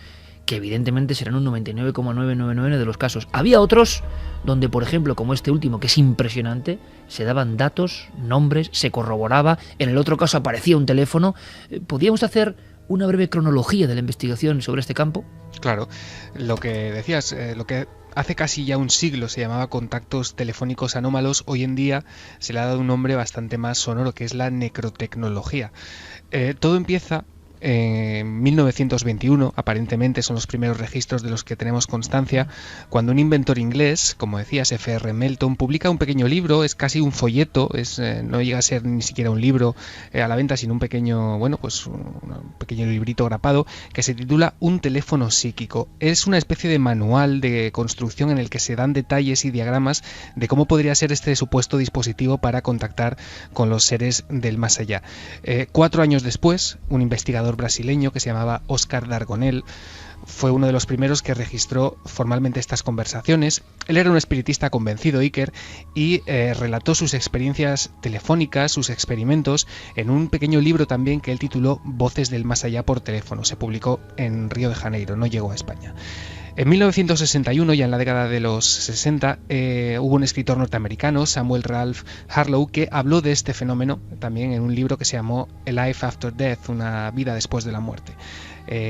que evidentemente serán un 99,999 de los casos, había otros donde, por ejemplo, como este último, que es impresionante, se daban datos, nombres, se corroboraba, en el otro caso aparecía un teléfono. ¿Podríamos hacer una breve cronología de la investigación sobre este campo? Claro, lo que decías, lo que hace casi ya un siglo se llamaba contactos telefónicos anómalos, hoy en día se le ha dado un nombre bastante más sonoro, que es la necrotecnología. Todo empieza en 1921, aparentemente son los primeros registros de los que tenemos constancia, cuando un inventor inglés, como decías, F.R. Melton, publica un pequeño libro, es casi un folleto, no llega a ser ni siquiera un libro a la venta, sino un pequeño, un pequeño librito grapado, que se titula Un teléfono psíquico. Es una especie de manual de construcción en el que se dan detalles y diagramas de cómo podría ser este supuesto dispositivo para contactar con los seres del más allá. 4 años después, un investigador brasileño que se llamaba Oscar Dargonel fue uno de los primeros que registró formalmente estas conversaciones. Él era un espiritista convencido, Iker, y relató sus experiencias telefónicas, sus experimentos, en un pequeño libro también que él tituló Voces del más allá por teléfono. Se publicó en Río de Janeiro, no llegó a España. En 1961, ya en la década de los 60, hubo un escritor norteamericano, Samuel Ralph Harlow, que habló de este fenómeno también en un libro que se llamó A Life After Death, una vida después de la muerte.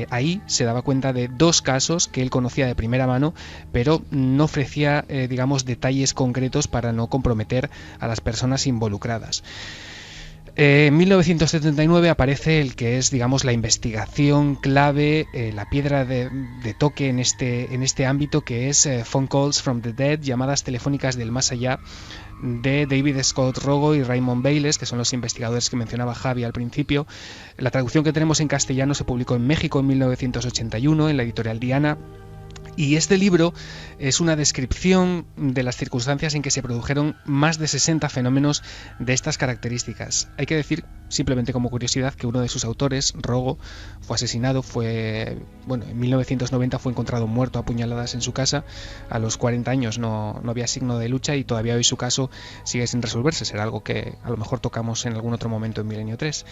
Ahí se daba cuenta de 2 casos que él conocía de primera mano, pero no ofrecía, detalles concretos para no comprometer a las personas involucradas. En 1979 aparece el que es, la investigación clave, la piedra de toque en este ámbito, que es Phone Calls from the Dead, llamadas telefónicas del más allá, de David Scott Rogo y Raymond Bayles, que son los investigadores que mencionaba Javi al principio. La traducción que tenemos en castellano se publicó en México en 1981 en la editorial Diana. Y este libro es una descripción de las circunstancias en que se produjeron más de 60 fenómenos de estas características. Hay que decir, simplemente como curiosidad, que uno de sus autores, Rogo, fue asesinado, en 1990 fue encontrado muerto a puñaladas en su casa. A los 40 años no había signo de lucha y todavía hoy su caso sigue sin resolverse. Será algo que a lo mejor tocamos en algún otro momento en Milenio 3.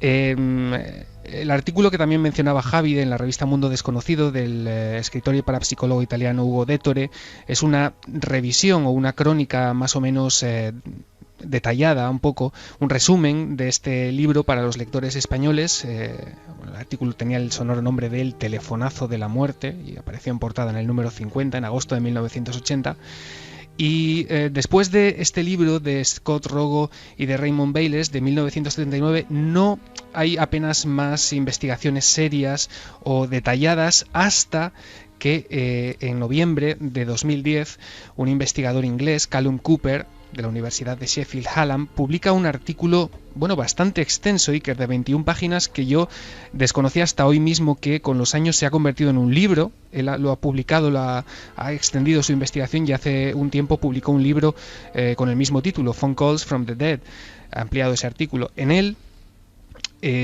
El artículo que también mencionaba Javi en la revista Mundo Desconocido del escritor y parapsicólogo italiano Ugo Dettore es una revisión o una crónica más o menos detallada, un poco un resumen de este libro para los lectores españoles. El artículo tenía el sonoro nombre de El telefonazo de la muerte y apareció en portada en el número 50 en agosto de 1980. Y después de este libro de Scott Rogo y de Raymond Bayles de 1979 no hay apenas más investigaciones serias o detalladas hasta que en noviembre de 2010 un investigador inglés, Callum Cooper, de la Universidad de Sheffield Hallam, publica un artículo bastante extenso, Iker, de 21 páginas, que yo desconocía hasta hoy mismo, que con los años se ha convertido en un libro. Él lo ha publicado, ha extendido su investigación y hace un tiempo publicó un libro con el mismo título, Phone Calls from the Dead, ha ampliado ese artículo. En él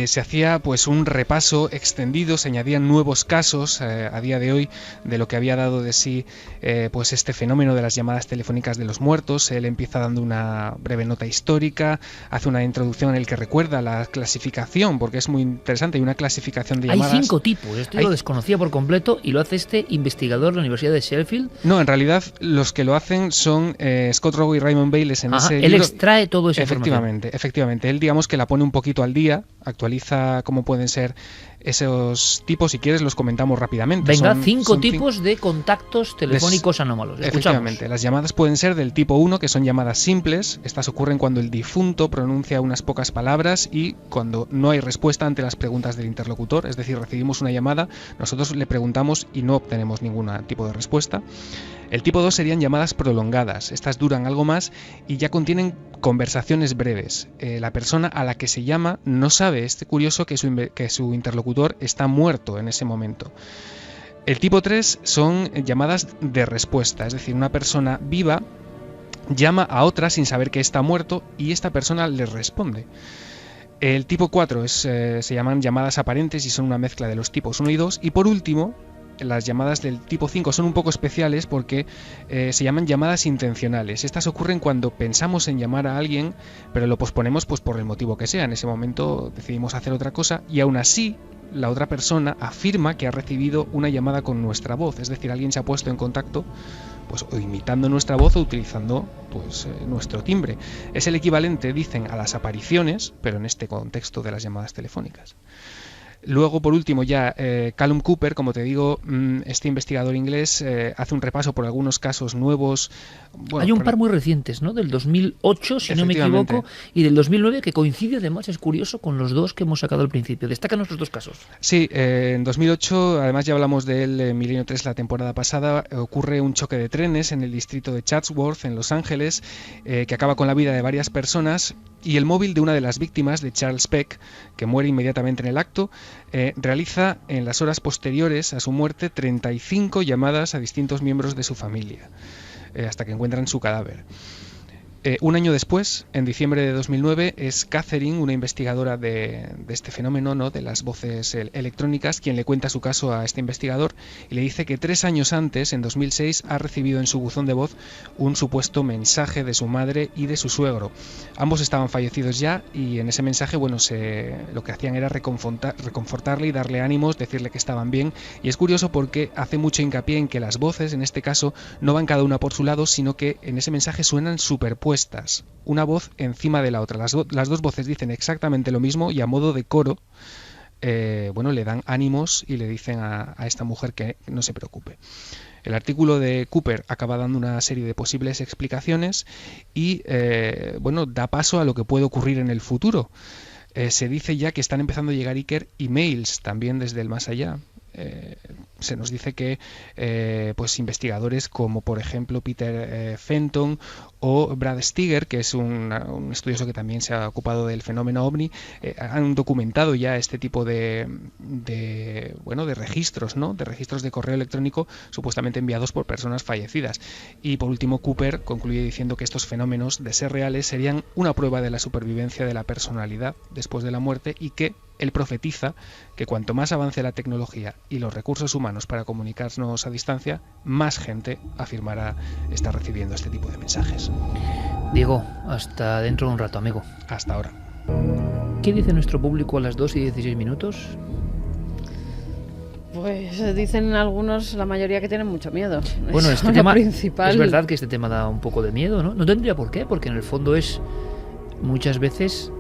se hacía un repaso extendido, se añadían nuevos casos a día de hoy de lo que había dado de sí este fenómeno de las llamadas telefónicas de los muertos. Él empieza dando una breve nota histórica, hace una introducción en el que recuerda la clasificación, porque es muy interesante, hay una clasificación de llamadas. Hay 5 tipos, esto lo desconocía por completo y lo hace este investigador de la Universidad de Sheffield. No, en realidad los que lo hacen son Scott Rogo y Raymond Bayles en ese libro. Él extrae todo esa información. Efectivamente, él que la pone un poquito al día, actualiza cómo pueden ser esos tipos. Si quieres los comentamos rápidamente. Venga, 5 tipos de contactos telefónicos anómalos. Efectivamente, las llamadas pueden ser del tipo 1, que son llamadas simples. Estas ocurren cuando el difunto pronuncia unas pocas palabras y cuando no hay respuesta ante las preguntas del interlocutor. Es decir, recibimos una llamada, nosotros le preguntamos y no obtenemos ningún tipo de respuesta. El tipo 2 serían llamadas prolongadas. Estas duran algo más y ya contienen conversaciones breves. La persona a la que se llama no sabe, es curioso, que su interlocutor está muerto en ese momento. El tipo 3 son llamadas de respuesta, es decir, una persona viva llama a otra sin saber que está muerto y esta persona le responde. El tipo 4 se llaman llamadas aparentes y son una mezcla de los tipos 1 y 2. Y por último, las llamadas del tipo 5 son un poco especiales porque se llaman llamadas intencionales. Estas ocurren cuando pensamos en llamar a alguien, pero lo posponemos pues por el motivo que sea. En ese momento decidimos hacer otra cosa y aún así la otra persona afirma que ha recibido una llamada con nuestra voz. Es decir, alguien se ha puesto en contacto pues o imitando nuestra voz o utilizando pues nuestro timbre. Es el equivalente, dicen, a las apariciones, pero en este contexto de las llamadas telefónicas. Luego, por último, ya Callum Cooper, como te digo, este investigador inglés hace un repaso por algunos casos nuevos. Bueno, hay un par muy recientes, ¿no? Del 2008, si no me equivoco, y del 2009, que coincide además, es curioso, con los dos que hemos sacado al principio. Destacan nuestros dos casos. Sí, en 2008, además ya hablamos de él en Milenio 3 la temporada pasada, ocurre un choque de trenes en el distrito de Chatsworth, en Los Ángeles, que acaba con la vida de varias personas, y el móvil de una de las víctimas, de Charles Peck, que muere inmediatamente en el acto, realiza en las horas posteriores a su muerte 35 llamadas a distintos miembros de su familia, hasta que encuentran su cadáver. Un año después, en diciembre de 2009, es Catherine, una investigadora de este fenómeno, ¿no?, de las voces electrónicas, quien le cuenta su caso a este investigador y le dice que 3 años antes, en 2006, ha recibido en su buzón de voz un supuesto mensaje de su madre y de su suegro. Ambos estaban fallecidos ya y en ese mensaje, bueno, lo que hacían era reconfortarle y darle ánimos, decirle que estaban bien. Y es curioso porque hace mucho hincapié en que las voces, en este caso, no van cada una por su lado, sino que en ese mensaje suenan superpuestas, una voz encima de la otra. Las dos voces dicen exactamente lo mismo y a modo de coro, bueno, le dan ánimos y le dicen a esta mujer que no se preocupe. El artículo de Cooper acaba dando una serie de posibles explicaciones y, bueno, da paso a lo que puede ocurrir en el futuro. Se dice ya que están empezando a llegar emails también desde el más allá. Se nos dice que pues investigadores como por ejemplo Peter Fenton o Brad Stiger, que es un estudioso que también se ha ocupado del fenómeno OVNI, han documentado ya este tipo de registros, ¿no?, de registros de correo electrónico supuestamente enviados por personas fallecidas. Y por último, Cooper concluye diciendo que estos fenómenos, de ser reales, serían una prueba de la supervivencia de la personalidad después de la muerte y que él profetiza que cuanto más avance la tecnología y los recursos humanos para comunicarnos a distancia, más gente afirmará estar recibiendo este tipo de mensajes. Diego, hasta dentro de un rato, amigo. Hasta ahora. ¿Qué dice nuestro público a las 2:16? Pues dicen algunos, la mayoría, que tienen mucho miedo. Bueno, es este tema principal. Es verdad que este tema da un poco de miedo, ¿no? No tendría por qué, porque en el fondo es muchas veces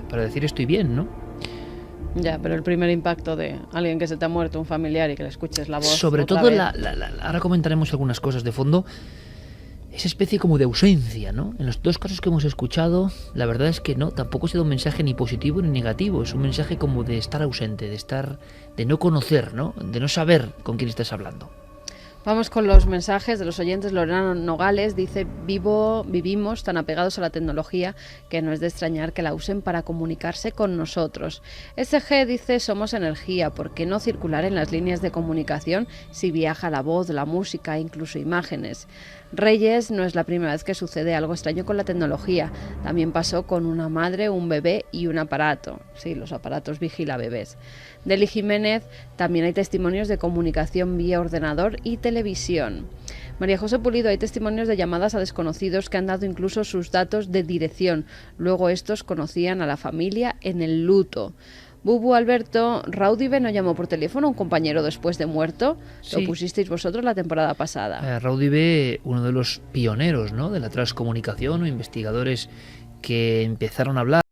para decir estoy bien, ¿no? Ya, pero el primer impacto de alguien que se te ha muerto, un familiar, y que le escuches la voz. Sobre todo, ahora comentaremos algunas cosas de fondo, esa especie como de ausencia, ¿no? En los dos casos que hemos escuchado, la verdad es que no, tampoco ha sido un mensaje ni positivo ni negativo, es un mensaje como de estar ausente, de no conocer, ¿no?, de no saber con quién estás hablando. Vamos con los mensajes de los oyentes. Lorena Nogales dice: vivimos tan apegados a la tecnología que no es de extrañar que la usen para comunicarse con nosotros. SG dice: somos energía, ¿por qué no circular en las líneas de comunicación si viaja la voz, la música, incluso imágenes? Reyes: no es la primera vez que sucede algo extraño con la tecnología. También pasó con una madre, un bebé y un aparato. Sí, los aparatos vigila bebés. Deli Jiménez: también hay testimonios de comunicación vía ordenador y televisión. María José Pulido: hay testimonios de llamadas a desconocidos que han dado incluso sus datos de dirección. Luego estos conocían a la familia en el luto. Bubu Alberto: Raudive no llamó por teléfono a un compañero después de muerto. Sí. Lo pusisteis vosotros la temporada pasada. Raudive, uno de los pioneros, ¿no?, de la transcomunicación, o investigadores que empezaron a hablar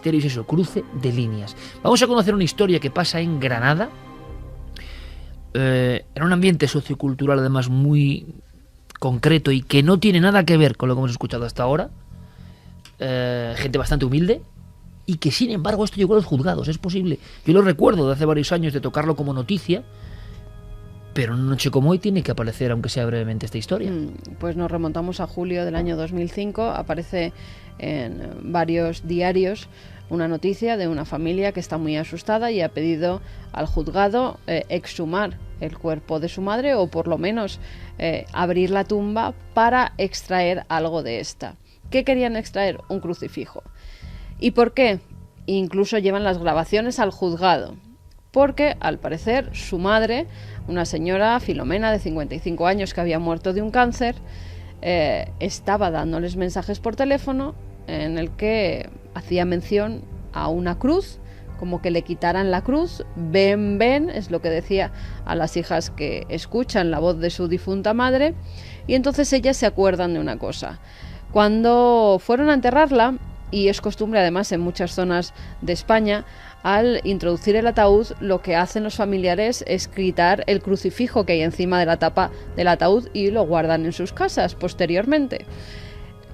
misterio es eso, cruce de líneas. Vamos a conocer una historia que pasa en Granada, en un ambiente sociocultural además muy concreto y que no tiene nada que ver con lo que hemos escuchado hasta ahora. Gente bastante humilde y que sin embargo esto llegó a los juzgados, es posible. Yo lo recuerdo de hace varios años de tocarlo como noticia, pero en una noche como hoy tiene que aparecer, aunque sea brevemente, esta historia. Pues nos remontamos a julio del año 2005, aparece en varios diarios una noticia de una familia que está muy asustada y ha pedido al juzgado exhumar el cuerpo de su madre o por lo menos abrir la tumba para extraer algo de esta. ¿Qué querían extraer? Un crucifijo. ¿Y por qué? Incluso llevan las grabaciones al juzgado. Porque, al parecer, su madre, una señora Filomena de 55 años que había muerto de un cáncer, estaba dándoles mensajes por teléfono en el que hacía mención a una cruz, como que le quitaran la cruz. Ven, ven, es lo que decía a las hijas que escuchan la voz de su difunta madre. Y entonces ellas se acuerdan de una cosa. Cuando fueron a enterrarla, y es costumbre además en muchas zonas de España, al introducir el ataúd lo que hacen los familiares es quitar el crucifijo que hay encima de la tapa del ataúd y lo guardan en sus casas posteriormente.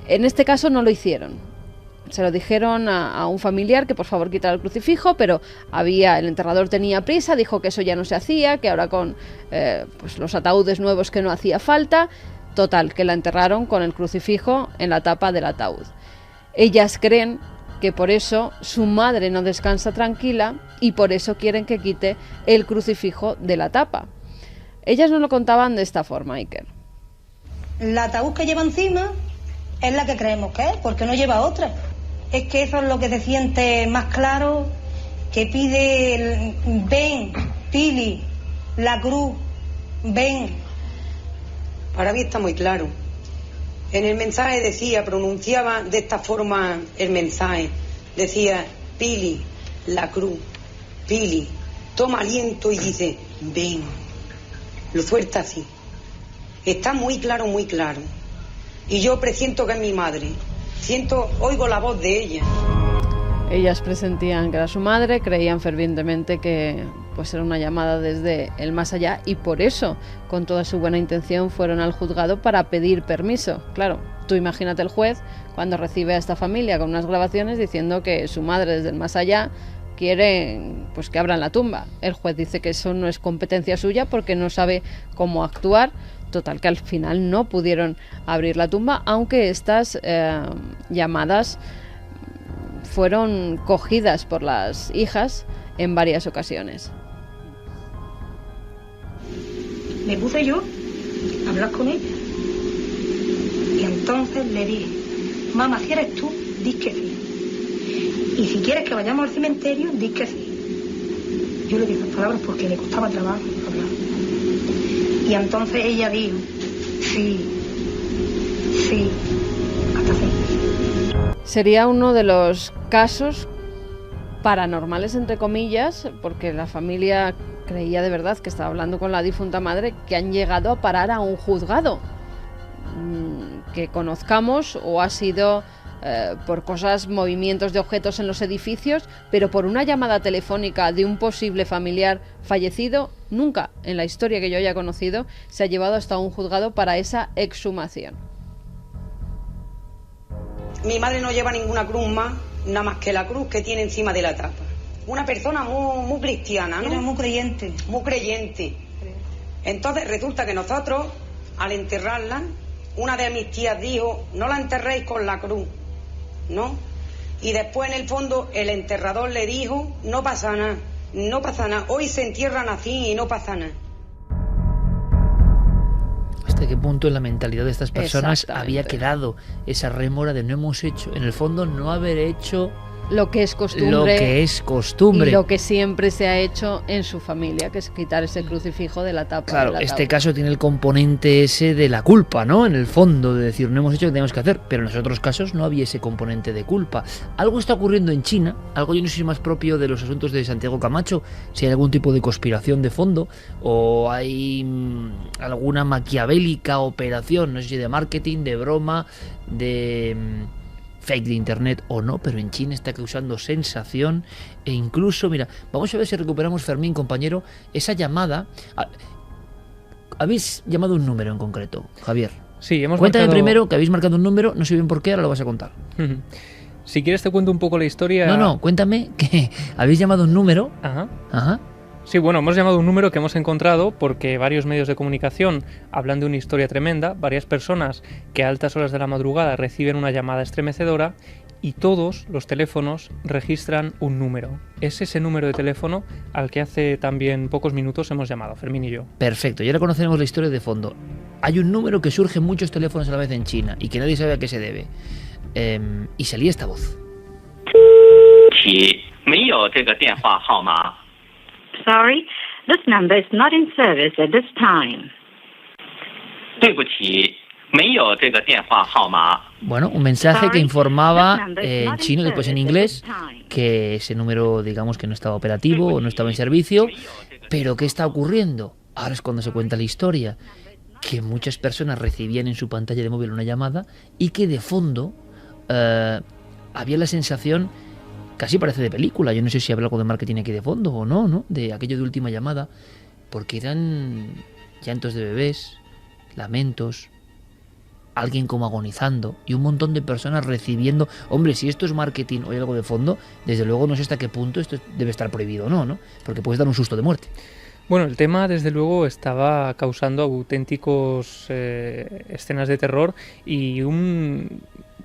En este caso no lo hicieron. Se lo dijeron a un familiar que por favor quitara el crucifijo, pero el enterrador tenía prisa, dijo que eso ya no se hacía, que ahora con pues los ataúdes nuevos que no hacía falta. Total, que la enterraron con el crucifijo en la tapa del ataúd. Ellas creen que por eso su madre no descansa tranquila y por eso quieren que quite el crucifijo de la tapa. Ellas nos lo contaban de esta forma, Iker. El ataúd que lleva encima es la que creemos que es, porque no lleva otra. Es que eso es lo que se siente más claro, que pide ven, Pili, la cruz, ven. Para mí está muy claro. En el mensaje pronunciaba de esta forma el mensaje. Decía, Pili, la cruz, Pili, toma aliento y dice, ven. Lo suelta así. Está muy claro, muy claro. Y yo presiento que es mi madre. Oigo la voz de ella. Ellas presentían que era su madre, creían fervientemente que pues era una llamada desde el más allá y por eso, con toda su buena intención, fueron al juzgado para pedir permiso. Claro, tú imagínate el juez cuando recibe a esta familia con unas grabaciones diciendo que su madre desde el más allá quiere pues que abran la tumba. El juez dice que eso no es competencia suya porque no sabe cómo actuar. Total, que al final no pudieron abrir la tumba, aunque estas llamadas fueron cogidas por las hijas en varias ocasiones. Me puse yo a hablar con ella y entonces le dije, mamá, si eres tú, di que sí, y si quieres que vayamos al cementerio, di que sí. Yo le dije las palabras porque le costaba trabajo hablar y entonces ella dijo sí, hasta sí. Sería uno de los casos paranormales, entre comillas, porque la familia creía de verdad que estaba hablando con la difunta madre, que han llegado a parar a un juzgado. Que conozcamos o ha sido por movimientos de objetos en los edificios, pero por una llamada telefónica de un posible familiar fallecido, nunca en la historia que yo haya conocido se ha llevado hasta un juzgado para esa exhumación. Mi madre no lleva ninguna cruz más, nada más que la cruz que tiene encima de la tapa. Una persona muy cristiana, ¿no? Era muy creyente. Muy creyente. Entonces resulta que nosotros, al enterrarla, una de mis tías dijo, no la enterréis con la cruz, ¿no? Y después en el fondo el enterrador le dijo, no pasa nada, no pasa nada. Hoy se entierran así y no pasa nada. ¿Hasta qué punto en la mentalidad de estas personas había quedado esa rémora de no hemos hecho, en el fondo no haber hecho lo que es costumbre y lo que siempre se ha hecho en su familia, que es quitar ese crucifijo de la tapa? Claro, este caso tiene el componente ese de la culpa, ¿no? En el fondo, de decir, no hemos hecho lo que teníamos que hacer, pero en los otros casos no había ese componente de culpa. Algo está ocurriendo en China, algo yo no sé si más propio de los asuntos de Santiago Camacho, si hay algún tipo de conspiración de fondo, o hay alguna maquiavélica operación, no sé si de marketing, de broma, de fake de internet o no, pero en China está causando sensación e incluso, mira, vamos a ver si recuperamos, Fermín, compañero, esa llamada. Habéis llamado un número en concreto, Javier. Sí, Cuéntame primero que habéis marcado un número, no sé bien por qué, ahora lo vas a contar. Si quieres te cuento un poco la historia. No, cuéntame que habéis llamado un número. Ajá. Sí, bueno, hemos llamado un número que hemos encontrado porque varios medios de comunicación hablan de una historia tremenda, varias personas que a altas horas de la madrugada reciben una llamada estremecedora y todos los teléfonos registran un número. Es ese número de teléfono al que hace también pocos minutos hemos llamado, Fermín y yo. Perfecto, y ahora conocemos la historia de fondo. Hay un número que surge en muchos teléfonos a la vez en China y que nadie sabe a qué se debe. Y salía esta voz. Sorry, this number is not in service at this time. Bueno, un mensaje que informaba en chino, después en inglés, que ese número, digamos, que no estaba operativo o no estaba en servicio. Pero ¿qué está ocurriendo? Ahora es cuando se cuenta la historia, que muchas personas recibían en su pantalla de móvil una llamada y que de fondo había la sensación, casi parece de película, yo no sé si habrá algo de marketing aquí de fondo o no, de aquello de última llamada, porque eran llantos de bebés, lamentos, alguien como agonizando y un montón de personas recibiendo. Hombre, si esto es marketing o hay algo de fondo, desde luego no sé hasta qué punto esto debe estar prohibido o no, porque puedes dar un susto de muerte. Bueno, el tema desde luego estaba causando auténticos escenas de terror y un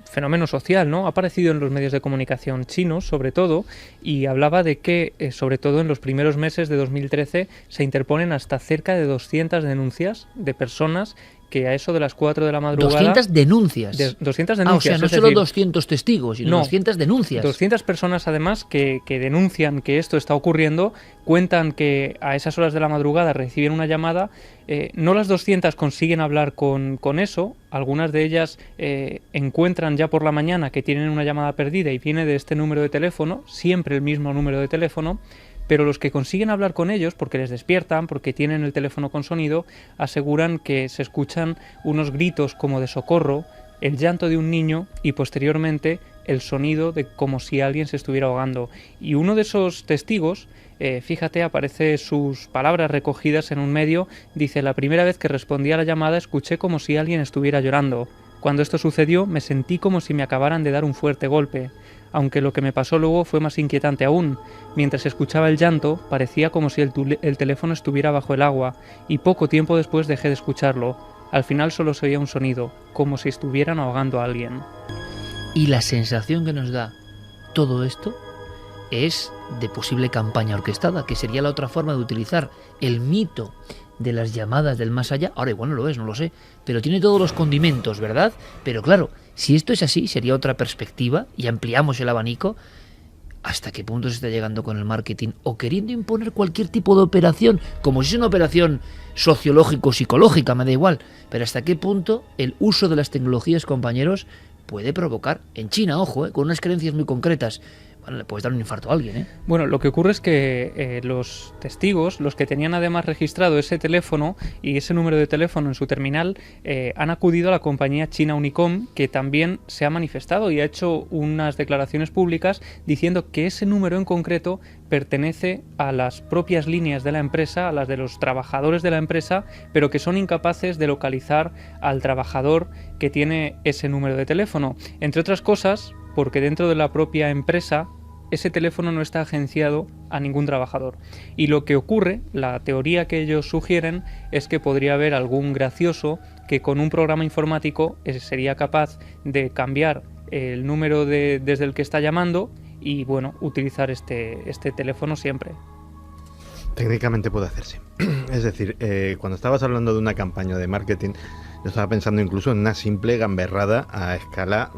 fenómeno social, ¿no? Ha aparecido en los medios de comunicación chinos, sobre todo, y hablaba de que, sobre todo en los primeros meses de 2013, se interponen hasta cerca de 200 denuncias de personas que a eso de las 4 de la madrugada... 200 denuncias. 200 denuncias. O sea, no solo 200 testigos, sino 200 denuncias. 200 personas, además, que denuncian que esto está ocurriendo, cuentan que a esas horas de la madrugada reciben una llamada. No las 200 consiguen hablar con eso. Algunas de ellas encuentran ya por la mañana que tienen una llamada perdida y viene de este número de teléfono, siempre el mismo número de teléfono. Pero los que consiguen hablar con ellos, porque les despiertan, porque tienen el teléfono con sonido, aseguran que se escuchan unos gritos como de socorro, el llanto de un niño y posteriormente el sonido de como si alguien se estuviera ahogando. Y uno de esos testigos, fíjate, aparece sus palabras recogidas en un medio, dice: la primera vez que respondí a la llamada escuché como si alguien estuviera llorando. Cuando esto sucedió me sentí como si me acabaran de dar un fuerte golpe. Aunque lo que me pasó luego fue más inquietante aún. Mientras escuchaba el llanto, parecía como si el teléfono estuviera bajo el agua, y poco tiempo después dejé de escucharlo. Al final solo se oía un sonido, como si estuvieran ahogando a alguien. Y la sensación que nos da todo esto es de posible campaña orquestada, que sería la otra forma de utilizar el mito de las llamadas del más allá. Ahora igual no lo es, no lo sé, pero tiene todos los condimentos, ¿verdad? Pero claro, si esto es así, sería otra perspectiva y ampliamos el abanico. ¿Hasta qué punto se está llegando con el marketing o queriendo imponer cualquier tipo de operación, como si es una operación sociológico-psicológica, me da igual? Pero ¿hasta qué punto el uso de las tecnologías, compañeros, puede provocar, en China, ojo, con unas creencias muy concretas, bueno, le puedes dar un infarto a alguien, Bueno, lo que ocurre es que los testigos, los que tenían además registrado ese teléfono y ese número de teléfono en su terminal, han acudido a la compañía china Unicom, que también se ha manifestado y ha hecho unas declaraciones públicas diciendo que ese número en concreto pertenece a las propias líneas de la empresa, a las de los trabajadores de la empresa, pero que son incapaces de localizar al trabajador que tiene ese número de teléfono. Entre otras cosas, porque dentro de la propia empresa ese teléfono no está agenciado a ningún trabajador. Y lo que ocurre, la teoría que ellos sugieren, es que podría haber algún gracioso que con un programa informático sería capaz de cambiar el número desde el que está llamando y, bueno, utilizar este teléfono siempre. Técnicamente puede hacerse. Es decir, cuando estabas hablando de una campaña de marketing, yo estaba pensando incluso en una simple gamberrada a escala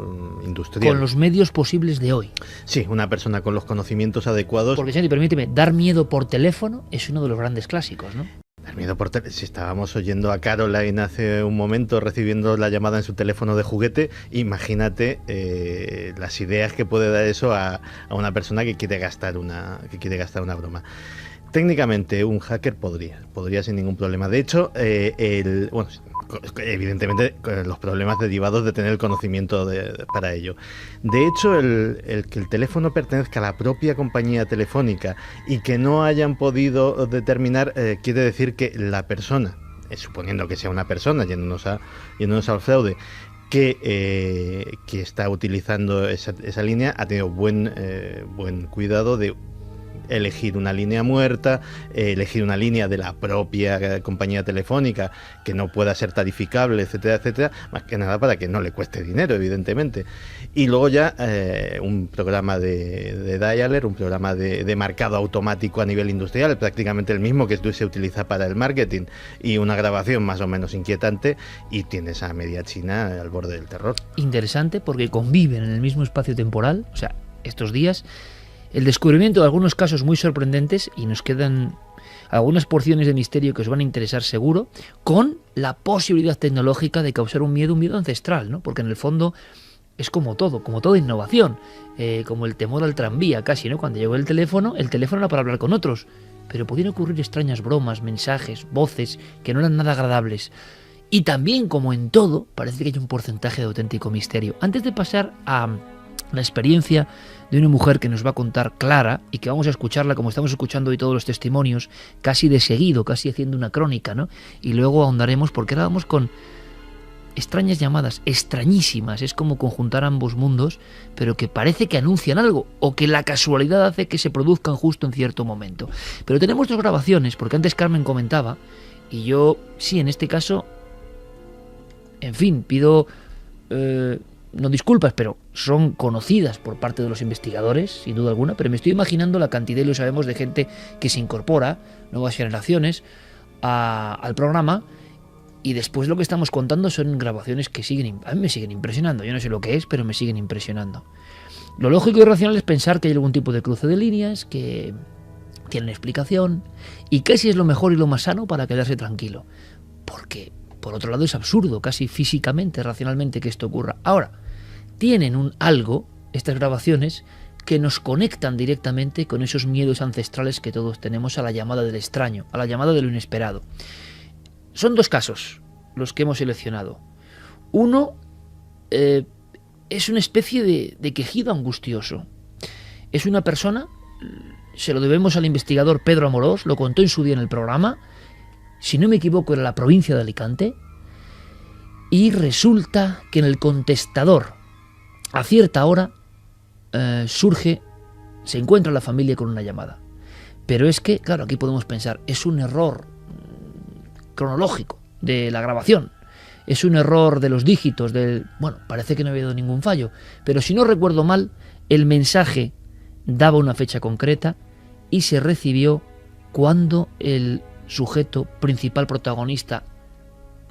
industrial. Con los medios posibles de hoy. Sí, una persona con los conocimientos adecuados. Porque, Santi, permíteme, dar miedo por teléfono es uno de los grandes clásicos, ¿no? Dar miedo por teléfono. Si estábamos oyendo a Caroline hace un momento recibiendo la llamada en su teléfono de juguete, imagínate las ideas que puede dar eso a una persona que quiere gastar una broma. técnicamente un hacker podría sin ningún problema. De hecho, evidentemente los problemas derivados de tener el conocimiento para ello. De hecho, el que el teléfono pertenezca a la propia compañía telefónica y que no hayan podido determinar, quiere decir que la persona, suponiendo que sea una persona, yéndonos al fraude, que está utilizando esa línea, ha tenido buen cuidado de elegir una línea muerta, elegir una línea de la propia compañía telefónica que no pueda ser tarificable, etcétera, etcétera, más que nada para que no le cueste dinero, evidentemente. Y luego ya un programa de dialer, un programa de marcado automático a nivel industrial, prácticamente el mismo que se utiliza para el marketing, y una grabación más o menos inquietante, y tienes a media China al borde del terror. Interesante, porque conviven en el mismo espacio temporal, o sea, estos días, el descubrimiento de algunos casos muy sorprendentes, y nos quedan algunas porciones de misterio que os van a interesar seguro, con la posibilidad tecnológica de causar un miedo ancestral, ¿no? Porque en el fondo es como toda innovación, como el temor al tranvía casi, ¿no? Cuando llegó el teléfono era para hablar con otros, pero podían ocurrir extrañas bromas, mensajes, voces que no eran nada agradables. Y también, como en todo, parece que hay un porcentaje de auténtico misterio. Antes de pasar a la experiencia de una mujer que nos va a contar Clara, y que vamos a escucharla como estamos escuchando hoy todos los testimonios, casi de seguido, casi haciendo una crónica, ¿no? Y luego ahondaremos, porque ahora vamos con extrañas llamadas, extrañísimas, es como conjuntar ambos mundos, pero que parece que anuncian algo, o que la casualidad hace que se produzcan justo en cierto momento. Pero tenemos dos grabaciones, porque antes Carmen comentaba, y yo, sí, en este caso, en fin, pido no disculpas, pero son conocidas por parte de los investigadores, sin duda alguna, pero me estoy imaginando la cantidad, y lo sabemos, de gente que se incorpora, nuevas generaciones, al programa, y después lo que estamos contando son grabaciones que a mí me siguen impresionando. Yo no sé lo que es, pero me siguen impresionando. Lo lógico y racional es pensar que hay algún tipo de cruce de líneas, que tienen explicación, y casi es lo mejor y lo más sano para quedarse tranquilo. Porque, por otro lado, es absurdo, casi físicamente, racionalmente, que esto ocurra. Ahora, tienen algo, estas grabaciones, que nos conectan directamente con esos miedos ancestrales que todos tenemos a la llamada del extraño, a la llamada de lo inesperado. Son dos casos los que hemos seleccionado. Uno es una especie de quejido angustioso. Es una persona, se lo debemos al investigador Pedro Amorós, lo contó en su día en el programa, si no me equivoco era la provincia de Alicante, y resulta que en el contestador, a cierta hora, se encuentra la familia con una llamada. Pero es que, claro, aquí podemos pensar, es un error cronológico de la grabación, es un error de los dígitos, parece que no ha habido ningún fallo, pero si no recuerdo mal, el mensaje daba una fecha concreta y se recibió cuando el sujeto principal protagonista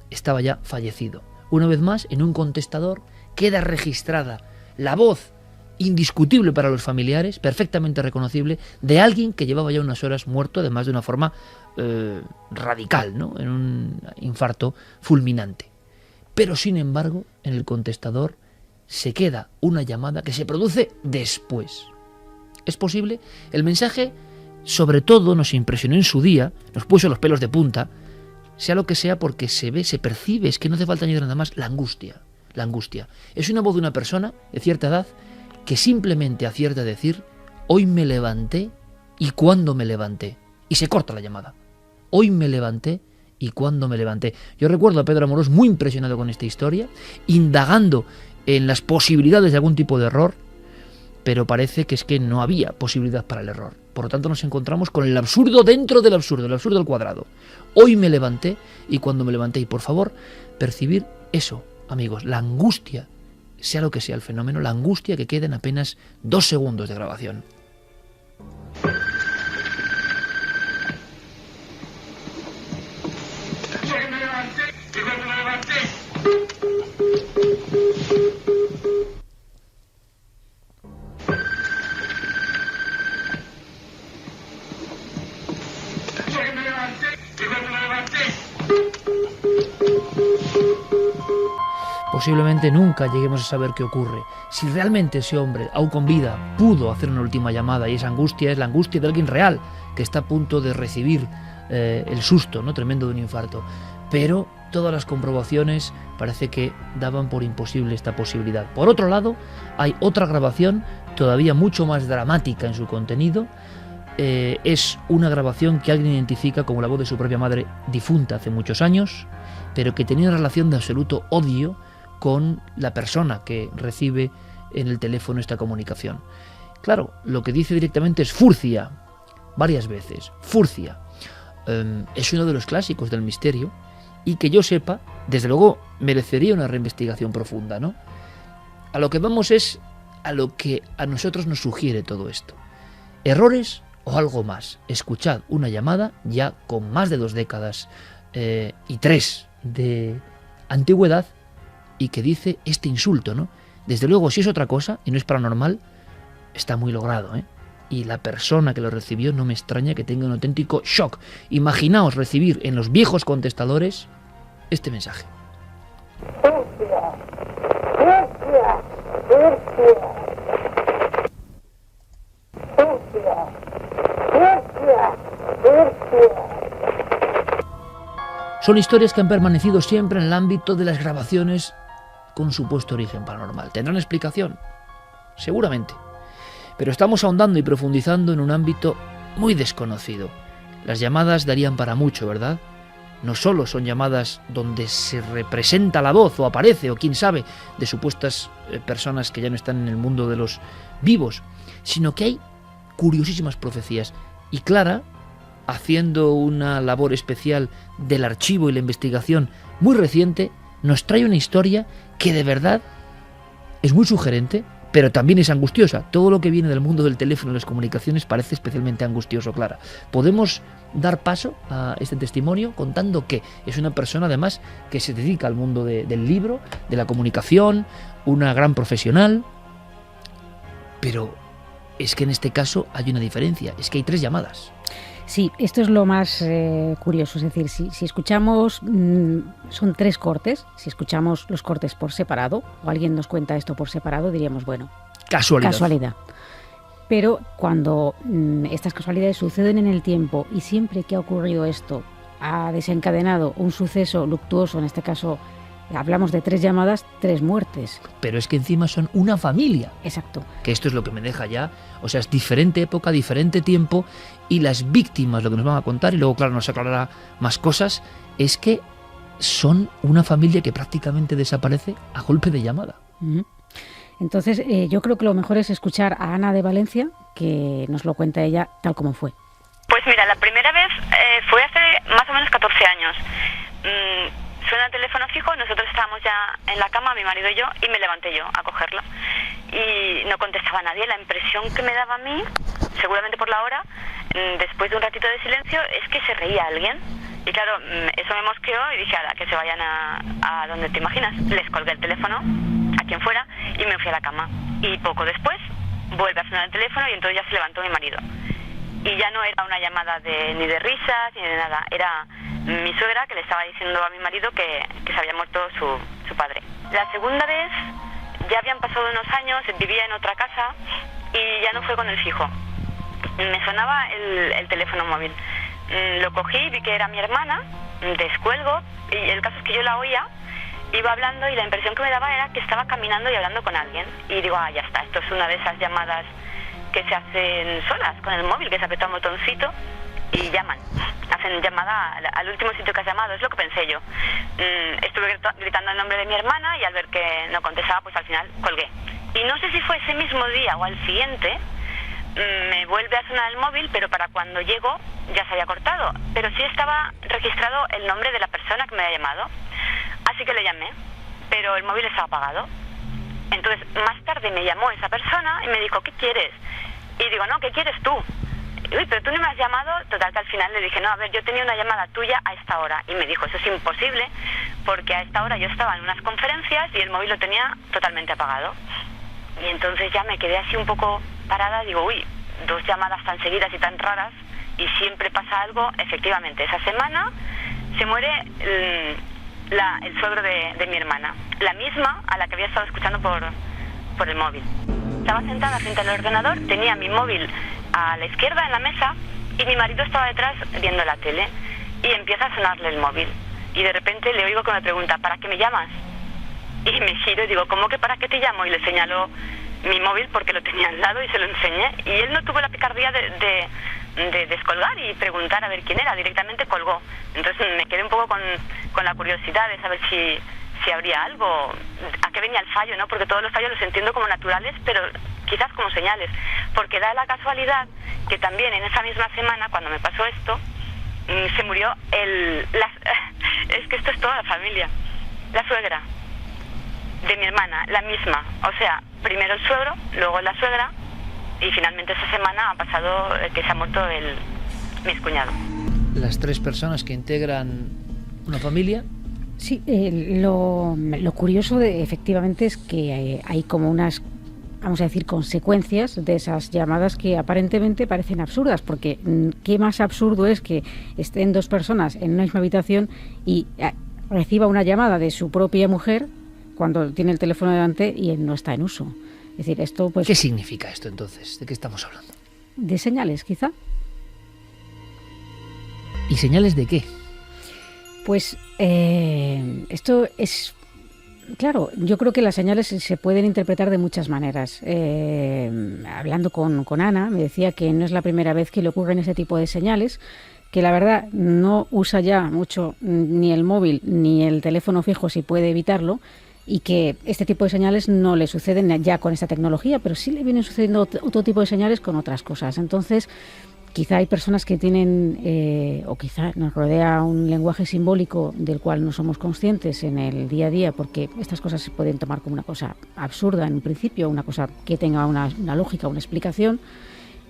estaba ya fallecido. Una vez más, en un contestador queda registrada la voz indiscutible para los familiares, perfectamente reconocible, de alguien que llevaba ya unas horas muerto, además de una forma radical, ¿no? En un infarto fulminante. Pero sin embargo, en el contestador se queda una llamada que se produce después. ¿Es posible? El mensaje, sobre todo, nos impresionó en su día, nos puso los pelos de punta, sea lo que sea, porque se ve, se percibe, es que no hace falta añadir nada más, la angustia. La angustia. Es una voz de una persona de cierta edad que simplemente acierta a decir: hoy me levanté y cuándo me levanté. Y se corta la llamada. Hoy me levanté y cuándo me levanté. Yo recuerdo a Pedro Amorós muy impresionado con esta historia, indagando en las posibilidades de algún tipo de error, pero parece que es que no había posibilidad para el error. Por lo tanto, nos encontramos con el absurdo dentro del absurdo, el absurdo al cuadrado. Hoy me levanté y cuándo me levanté. Y por favor, percibir eso, amigos, la angustia, sea lo que sea el fenómeno, la angustia que queda en apenas 2 segundos de grabación. Posiblemente nunca lleguemos a saber qué ocurre. Si realmente ese hombre, aún con vida, pudo hacer una última llamada, y esa angustia es la angustia de alguien real, que está a punto de recibir el susto, ¿no?, tremendo de un infarto. Pero todas las comprobaciones parece que daban por imposible esta posibilidad. Por otro lado, hay otra grabación todavía mucho más dramática en su contenido. Es una grabación que alguien identifica como la voz de su propia madre difunta hace muchos años, pero que tenía una relación de absoluto odio con la persona que recibe en el teléfono esta comunicación. Claro, lo que dice directamente es Furcia, varias veces, Furcia. Es uno de los clásicos del misterio y que yo sepa, desde luego merecería una reinvestigación profunda, ¿no? A lo que vamos es a lo que a nosotros nos sugiere todo esto. ¿Errores o algo más? Escuchad una llamada ya con más de 2 décadas y 3 de antigüedad y que dice este insulto, ¿no? Desde luego, si es otra cosa y no es paranormal, está muy logrado, ¿eh? Y la persona que lo recibió no me extraña que tenga un auténtico shock. Imaginaos recibir en los viejos contestadores este mensaje. Son historias que han permanecido siempre en el ámbito de las grabaciones con supuesto origen paranormal. ¿Tendrán explicación? Seguramente. Pero estamos ahondando y profundizando en un ámbito muy desconocido. Las llamadas darían para mucho, ¿verdad? No solo son llamadas donde se representa la voz o aparece, o quién sabe, de supuestas personas que ya no están en el mundo de los vivos, sino que hay curiosísimas profecías. Y Clara, haciendo una labor especial del archivo y la investigación muy reciente, nos trae una historia que de verdad es muy sugerente, pero también es angustiosa. Todo lo que viene del mundo del teléfono y las comunicaciones parece especialmente angustioso, Clara. ¿Podemos dar paso a este testimonio contando que es una persona además que se dedica al mundo del libro, de la comunicación, una gran profesional? Pero es que en este caso hay una diferencia, es que hay 3 llamadas. Sí, esto es lo más curioso, es decir, si escuchamos, son 3 cortes, si escuchamos los cortes por separado, o alguien nos cuenta esto por separado, diríamos, bueno, casualidad. Pero cuando estas casualidades suceden en el tiempo y siempre que ha ocurrido esto ha desencadenado un suceso luctuoso, en este caso hablamos de 3 llamadas, 3 muertes. Pero es que encima son una familia. Exacto. Que esto es lo que me deja ya, o sea, es diferente época, diferente tiempo, y las víctimas, lo que nos van a contar, y luego, claro, nos aclarará más cosas, es que son una familia que prácticamente desaparece a golpe de llamada. Entonces, yo creo que lo mejor es escuchar a Ana de Valencia, que nos lo cuenta ella tal como fue. Pues mira, la primera vez fue hace más o menos 14 años. Suena el teléfono fijo, nosotros estábamos ya en la cama, mi marido y yo, y me levanté yo a cogerlo. Y no contestaba nadie. La impresión que me daba a mí, seguramente por la hora, después de un ratito de silencio, es que se reía alguien. Y claro, eso me mosqueó y dije, ala, que se vayan a donde te imaginas. Les colgué el teléfono, a quien fuera, y me fui a la cama. Y poco después, vuelve a sonar el teléfono y entonces ya se levantó mi marido. Y ya no era una llamada ni de risas ni de nada, era mi suegra que le estaba diciendo a mi marido que se había muerto su padre. La segunda vez, ya habían pasado unos años, vivía en otra casa y ya no fue con el fijo. Me sonaba el teléfono móvil. Lo cogí, vi que era mi hermana, descuelgo y el caso es que yo la oía, iba hablando y la impresión que me daba era que estaba caminando y hablando con alguien. Y digo, ya está, esto es una de esas llamadas que se hacen solas con el móvil, que se aprieta un botoncito y llaman. Hacen llamada al último sitio que has llamado, es lo que pensé yo. Estuve gritando el nombre de mi hermana y al ver que no contestaba, pues al final colgué. Y no sé si fue ese mismo día o al siguiente, me vuelve a sonar el móvil, pero para cuando llego ya se había cortado. Pero sí estaba registrado el nombre de la persona que me había llamado. Así que le llamé, pero el móvil estaba apagado. Entonces, más tarde me llamó esa persona y me dijo, ¿qué quieres? Y digo, no, ¿qué quieres tú? Uy, pero tú no me has llamado. Total, que al final le dije, no, a ver, yo tenía una llamada tuya a esta hora. Y me dijo, eso es imposible, porque a esta hora yo estaba en unas conferencias y el móvil lo tenía totalmente apagado. Y entonces ya me quedé así un poco parada, digo, uy, 2 llamadas tan seguidas y tan raras, y siempre pasa algo. Efectivamente, esa semana se muere el suegro de mi hermana, la misma a la que había estado escuchando por el móvil. Estaba sentada frente al ordenador, tenía mi móvil a la izquierda en la mesa y mi marido estaba detrás viendo la tele y empieza a sonarle el móvil y de repente le oigo que me pregunta, ¿para qué me llamas? Y me giro y digo, ¿cómo que para qué te llamo? Y le señalo mi móvil porque lo tenía al lado y se lo enseñé y él no tuvo la picardía de descolgar y preguntar a ver quién era, directamente colgó. Entonces me quedé un poco con la curiosidad de saber si habría algo, a qué venía el fallo, ¿no? Porque todos los fallos los entiendo como naturales, pero quizás como señales, porque da la casualidad que también en esa misma semana, cuando me pasó esto, se murió es que esto es toda la familia, la suegra de mi hermana, la misma, o sea, primero el suegro, luego la suegra, y finalmente esa semana ha pasado que se ha muerto mi excuñado. Las 3 personas que integran una familia. Sí, lo curioso efectivamente es que hay como unas, vamos a decir, consecuencias de esas llamadas que aparentemente parecen absurdas, porque ¿qué más absurdo es que estén 2 personas en una misma habitación y reciba una llamada de su propia mujer cuando tiene el teléfono delante y él no está en uso? Es decir, esto pues... ¿Qué significa esto entonces? ¿De qué estamos hablando? De señales, quizá. ¿Y señales de qué? Pues esto es... Claro, yo creo que las señales se pueden interpretar de muchas maneras. Hablando con Ana, me decía que no es la primera vez que le ocurren ese tipo de señales, que la verdad no usa ya mucho ni el móvil ni el teléfono fijo si puede evitarlo, y que este tipo de señales no le suceden ya con esta tecnología, pero sí le vienen sucediendo otro tipo de señales con otras cosas. Entonces, quizá hay personas que tienen, o quizá nos rodea un lenguaje simbólico del cual no somos conscientes en el día a día, porque estas cosas se pueden tomar como una cosa absurda en un principio, una cosa que tenga una lógica, una explicación,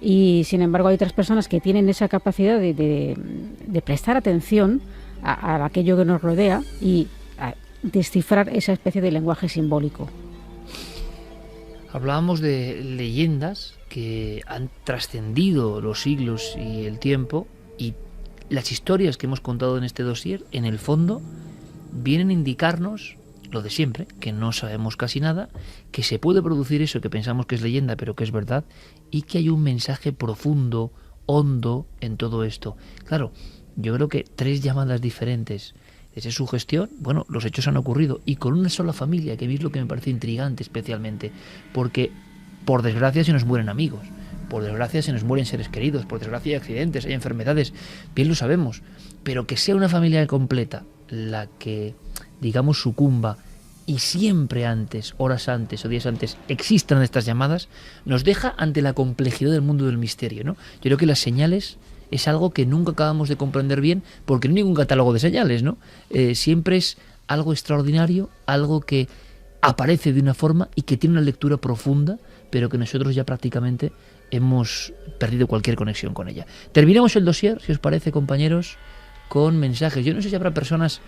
y sin embargo hay otras personas que tienen esa capacidad de prestar atención a aquello que nos rodea y descifrar esa especie de lenguaje simbólico. Hablábamos de leyendas que han trascendido los siglos y el tiempo, y las historias que hemos contado en este dossier, en el fondo, vienen a indicarnos lo de siempre, que no sabemos casi nada, que se puede producir eso que pensamos que es leyenda, pero que es verdad, y que hay un mensaje profundo, hondo en todo esto. Claro, yo creo que 3 llamadas diferentes, desde su gestión, bueno, los hechos han ocurrido, y con una sola familia, que es lo que me parece intrigante especialmente, porque por desgracia se nos mueren amigos, por desgracia se nos mueren seres queridos, por desgracia hay accidentes, hay enfermedades, bien lo sabemos, pero que sea una familia completa la que, digamos, sucumba, y siempre antes, horas antes o días antes, existan estas llamadas, nos deja ante la complejidad del mundo del misterio, ¿no? Yo creo que las señales es algo que nunca acabamos de comprender bien, porque no hay ningún catálogo de señales, ¿no? Siempre es algo extraordinario, algo que aparece de una forma y que tiene una lectura profunda, pero que nosotros ya prácticamente hemos perdido cualquier conexión con ella. Terminamos el dossier, si os parece, compañeros, con mensajes. Yo no sé si habrá personas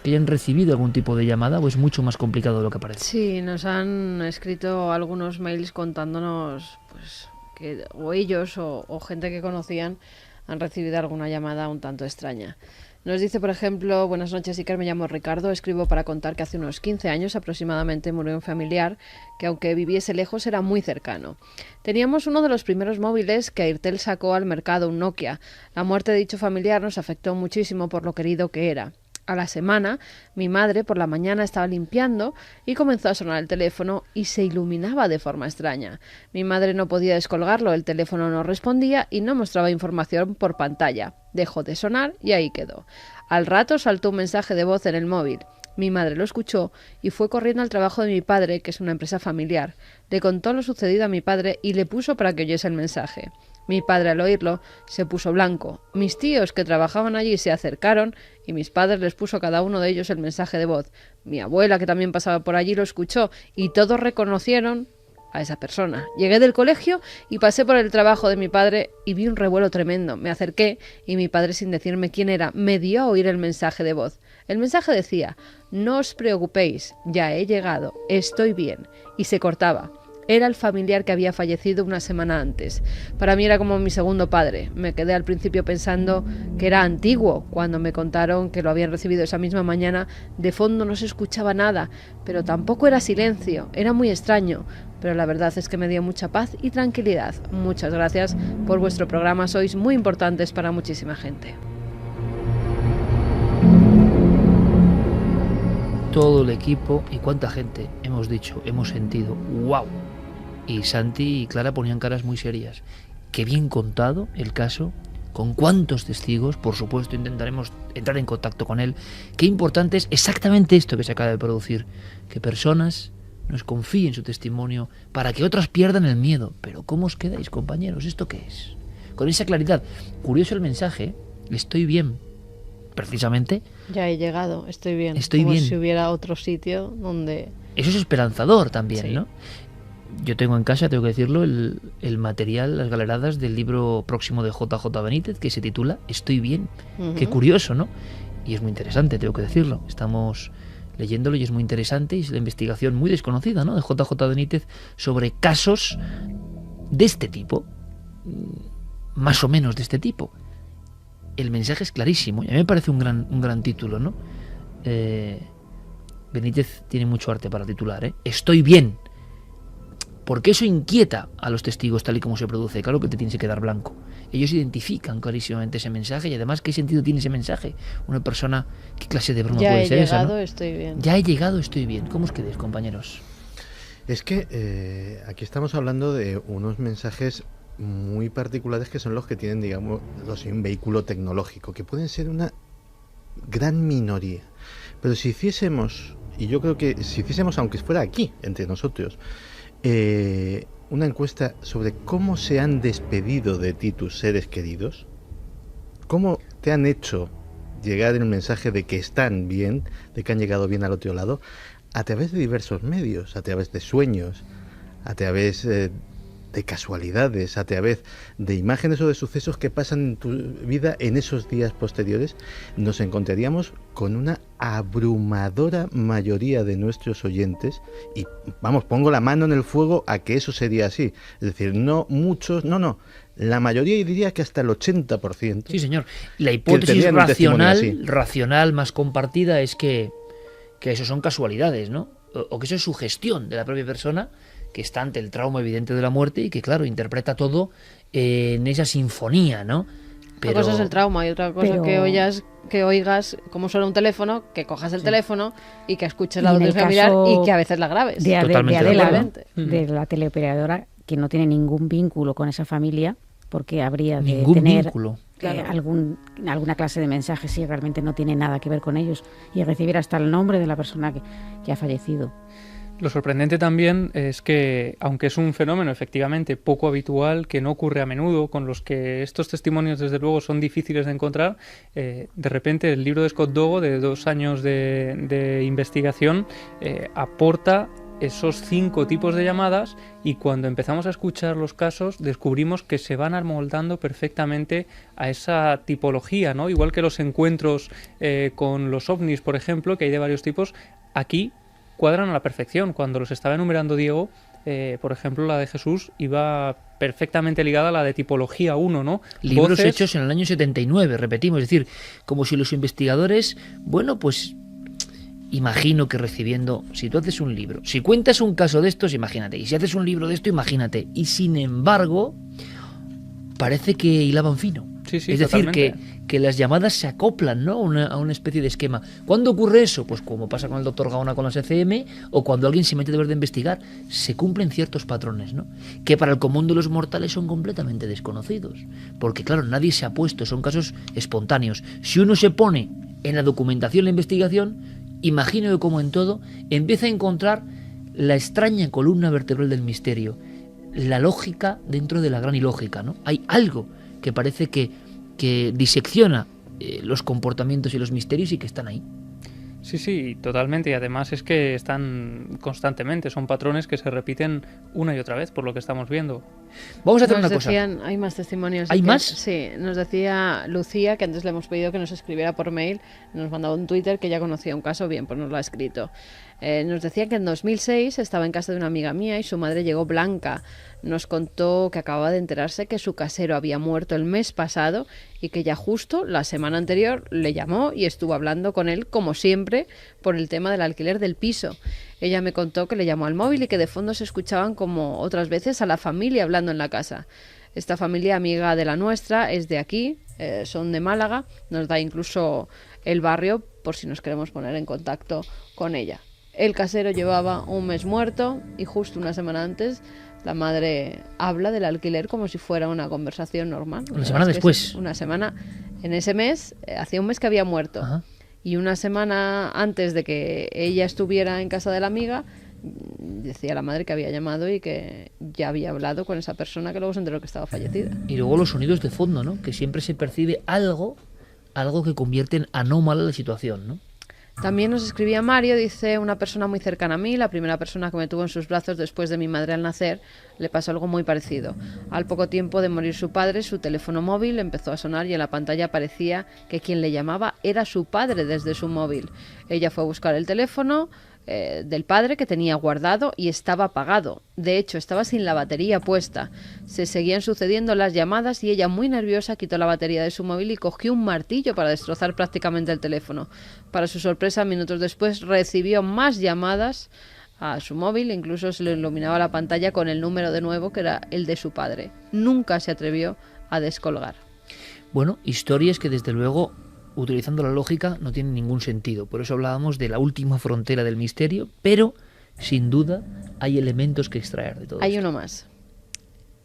que hayan recibido algún tipo de llamada, o es mucho más complicado de lo que parece. Sí, nos han escrito algunos mails contándonos pues que o ellos o gente que conocían han recibido alguna llamada un tanto extraña. Nos dice, por ejemplo, buenas noches, Iker, me llamo Ricardo, escribo para contar que hace unos 15 años aproximadamente murió un familiar que, aunque viviese lejos, era muy cercano. Teníamos uno de los primeros móviles que Airtel sacó al mercado, un Nokia. La muerte de dicho familiar nos afectó muchísimo por lo querido que era. A la semana, mi madre por la mañana estaba limpiando y comenzó a sonar el teléfono y se iluminaba de forma extraña. Mi madre no podía descolgarlo, el teléfono no respondía y no mostraba información por pantalla. Dejó de sonar y ahí quedó. Al rato saltó un mensaje de voz en el móvil. Mi madre lo escuchó y fue corriendo al trabajo de mi padre, que es una empresa familiar. Le contó lo sucedido a mi padre y le puso para que oyese el mensaje. Mi padre, al oírlo, se puso blanco. Mis tíos que trabajaban allí se acercaron y mis padres les puso a cada uno de ellos el mensaje de voz. Mi abuela, que también pasaba por allí, lo escuchó y todos reconocieron a esa persona. Llegué del colegio y pasé por el trabajo de mi padre y vi un revuelo tremendo. Me acerqué y mi padre, sin decirme quién era, me dio a oír el mensaje de voz. El mensaje decía: no os preocupéis, ya he llegado, estoy bien. Y se cortaba. era el familiar que había fallecido una semana antes. Para mí era como mi segundo padre. Me quedé al principio pensando que era antiguo. Cuando me contaron que lo habían recibido esa misma mañana, de fondo no se escuchaba nada, pero tampoco era silencio. Era muy extraño, pero la verdad es que me dio mucha paz y tranquilidad. Muchas gracias por vuestro programa. Sois muy importantes para muchísima gente. Todo el equipo y cuánta gente hemos dicho, hemos sentido, wow. Y Santi y Clara ponían caras muy serias. Qué bien contado el caso, con cuántos testigos, por supuesto intentaremos entrar en contacto con él. Qué importante es exactamente esto que se acaba de producir, que personas nos confíen su testimonio para que otras pierdan el miedo. Pero ¿cómo os quedáis, compañeros? ¿Esto qué es? Con esa claridad. Curioso el mensaje, estoy bien. Precisamente. Ya he llegado, estoy bien. Estoy como bien. Si hubiera otro sitio donde... Eso es esperanzador también, sí. ¿no? Yo tengo en casa, tengo que decirlo, el material, las galeradas del libro próximo de JJ Benítez, que se titula Estoy bien. Qué curioso, ¿no? Y es muy interesante, tengo que decirlo. Estamos leyéndolo y es muy interesante, y es la investigación muy desconocida, ¿no?, de JJ Benítez sobre casos de este tipo, más o menos de este tipo. El mensaje es clarísimo y a mí me parece un gran título, ¿no? Benítez tiene mucho arte para titular, ¿eh? Estoy bien. Porque eso inquieta a los testigos tal y como se produce. Claro que te tienes que quedar blanco. Ellos identifican clarísimamente ese mensaje y además ¿qué sentido tiene ese mensaje? Una persona, ¿qué clase de broma puede ser esa? Ya he llegado, ¿no? estoy bien. Ya he llegado, estoy bien. ¿Cómo os quedáis, compañeros? Es que aquí estamos hablando de unos mensajes muy particulares que son los que tienen, digamos, un vehículo tecnológico, que pueden ser una gran minoría. Pero si hiciésemos, y yo creo que si hiciésemos, aunque fuera aquí, entre nosotros, una encuesta sobre cómo se han despedido de ti tus seres queridos, cómo te han hecho llegar el mensaje de que están bien, de que han llegado bien al otro lado, a través de diversos medios, a través de sueños, a través de casualidades, a través de imágenes o de sucesos que pasan en tu vida en esos días posteriores, nos encontraríamos con una abrumadora mayoría de nuestros oyentes, y vamos, pongo la mano en el fuego a que eso sería así. Es decir, no muchos, no, la mayoría, y diría que hasta el 80%. Sí, señor. La hipótesis racional más compartida es que eso son casualidades, ¿no? O que eso es sugestión de la propia persona, que está ante el trauma evidente de la muerte y que, claro, interpreta todo en esa sinfonía, ¿no? Pero... Una cosa es el trauma y otra cosa que oigas cómo suena un teléfono, que cojas el teléfono y que escuches la voz de familiar y que a veces la grabes. De Adela, de la teleoperadora, que no tiene ningún vínculo con esa familia, porque habría de tener alguna clase de mensaje si realmente no tiene nada que ver con ellos, y recibir hasta el nombre de la persona que ha fallecido. Lo sorprendente también es que, aunque es un fenómeno efectivamente poco habitual, que no ocurre a menudo, con los que estos testimonios desde luego son difíciles de encontrar, de repente el libro de Scott Dogo, de 2 años de investigación, aporta esos 5 tipos de llamadas, y cuando empezamos a escuchar los casos descubrimos que se van amoldando perfectamente a esa tipología, ¿no? Igual que los encuentros con los ovnis, por ejemplo, que hay de varios tipos, aquí cuadran a la perfección. Cuando los estaba enumerando Diego, por ejemplo, la de Jesús iba perfectamente ligada a la de tipología 1, ¿no? Libros hechos en el año 79, repetimos, es decir, como si los investigadores, bueno, pues imagino que recibiendo, si tú haces un libro, si cuentas un caso de estos, imagínate, y si haces un libro de esto, imagínate, y sin embargo, parece que hilaban fino. Sí, es decir, totalmente. que las llamadas se acoplan, ¿no?, a una especie de esquema. ¿Cuándo ocurre eso? Pues como pasa con el doctor Gaona con las ECM, o cuando alguien se mete a deber de investigar, se cumplen ciertos patrones, ¿no?, que para el común de los mortales son completamente desconocidos. Porque claro, nadie se ha puesto, son casos espontáneos. Si uno se pone en la documentación, la investigación, imagino que como en todo, empieza a encontrar la extraña columna vertebral del misterio, la lógica dentro de la gran ilógica, ¿no? Hay algo que parece que disecciona los comportamientos y los misterios y que están ahí. Sí, totalmente, y además es que están constantemente, son patrones que se repiten una y otra vez, por lo que estamos viendo. Vamos a hacer una decían, cosa. Hay más testimonios. ¿Hay más? Sí, nos decía Lucía, que antes le hemos pedido que nos escribiera por mail, nos mandaba un Twitter que ya conocía un caso, bien, pues nos lo ha escrito. Nos decía que en 2006 estaba en casa de una amiga mía y su madre llegó blanca. Nos contó que acababa de enterarse que su casero había muerto el mes pasado y que ya justo la semana anterior le llamó y estuvo hablando con él, como siempre, por el tema del alquiler del piso. Ella me contó que le llamó al móvil y que de fondo se escuchaban, como otras veces, a la familia hablando en la casa. Esta familia, amiga de la nuestra, es de aquí, son de Málaga, nos da incluso el barrio por si nos queremos poner en contacto con ella. El casero llevaba un mes muerto y justo una semana antes la madre habla del alquiler como si fuera una conversación normal. Una semana después. Una semana, en ese mes, hacía un mes que había muerto. Ajá. Y una semana antes de que ella estuviera en casa de la amiga, decía la madre que había llamado y que ya había hablado con esa persona, que luego se enteró que estaba fallecida. Y luego los sonidos de fondo, ¿no? Que siempre se percibe algo que convierte en anómala la situación, ¿no? También nos escribía Mario, dice: una persona muy cercana a mí, la primera persona que me tuvo en sus brazos después de mi madre al nacer, le pasó algo muy parecido. Al poco tiempo de morir su padre, su teléfono móvil empezó a sonar y en la pantalla parecía que quien le llamaba era su padre desde su móvil. Ella fue a buscar el teléfono del padre, que tenía guardado, y estaba apagado. De hecho, estaba sin la batería puesta. Se seguían sucediendo las llamadas y ella, muy nerviosa, quitó la batería de su móvil y cogió un martillo para destrozar prácticamente el teléfono. Para su sorpresa, minutos después recibió más llamadas a su móvil, incluso se le iluminaba la pantalla con el número de nuevo, que era el de su padre. Nunca se atrevió a descolgar. Bueno, historias que desde luego, utilizando la lógica, no tienen ningún sentido. Por eso hablábamos de la última frontera del misterio, pero sin duda hay elementos que extraer de todo Hay esto. uno más.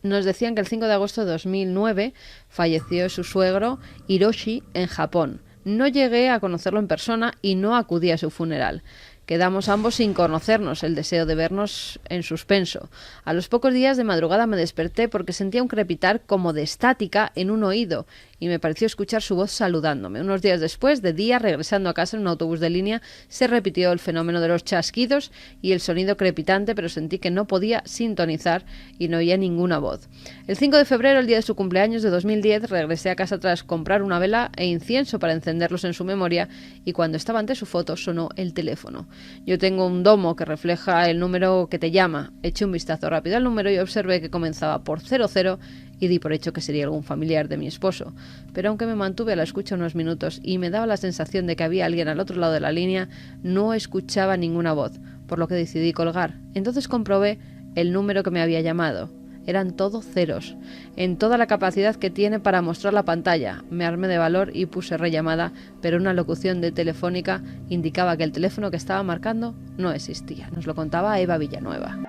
Nos decían que el 5 de agosto de 2009 falleció su suegro Hiroshi en Japón. No llegué a conocerlo en persona y no acudí a su funeral. Quedamos ambos sin conocernos, el deseo de vernos en suspenso. A los pocos días, de madrugada, me desperté porque sentía un crepitar como de estática en un oído y me pareció escuchar su voz saludándome. Unos días después, de día, regresando a casa en un autobús de línea, se repitió el fenómeno de los chasquidos y el sonido crepitante, pero sentí que no podía sintonizar y no oía ninguna voz. El 5 de febrero, el día de su cumpleaños de 2010, regresé a casa tras comprar una vela e incienso para encenderlos en su memoria y cuando estaba ante su foto sonó el teléfono. Yo tengo un domo que refleja el número que te llama. Eché un vistazo rápido al número y observé que comenzaba por 00 y di por hecho que sería algún familiar de mi esposo. Pero aunque me mantuve a la escucha unos minutos y me daba la sensación de que había alguien al otro lado de la línea, no escuchaba ninguna voz, por lo que decidí colgar. Entonces comprobé el número que me había llamado. Eran todo ceros, en toda la capacidad que tiene para mostrar la pantalla. Me armé de valor y puse rellamada, pero una locución de Telefónica indicaba que el teléfono que estaba marcando no existía. Nos lo contaba Eva Villanueva.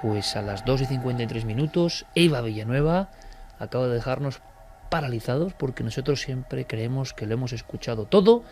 Pues a las 2:53, Eva Villanueva acaba de dejarnos paralizados porque nosotros siempre creemos que lo hemos escuchado todo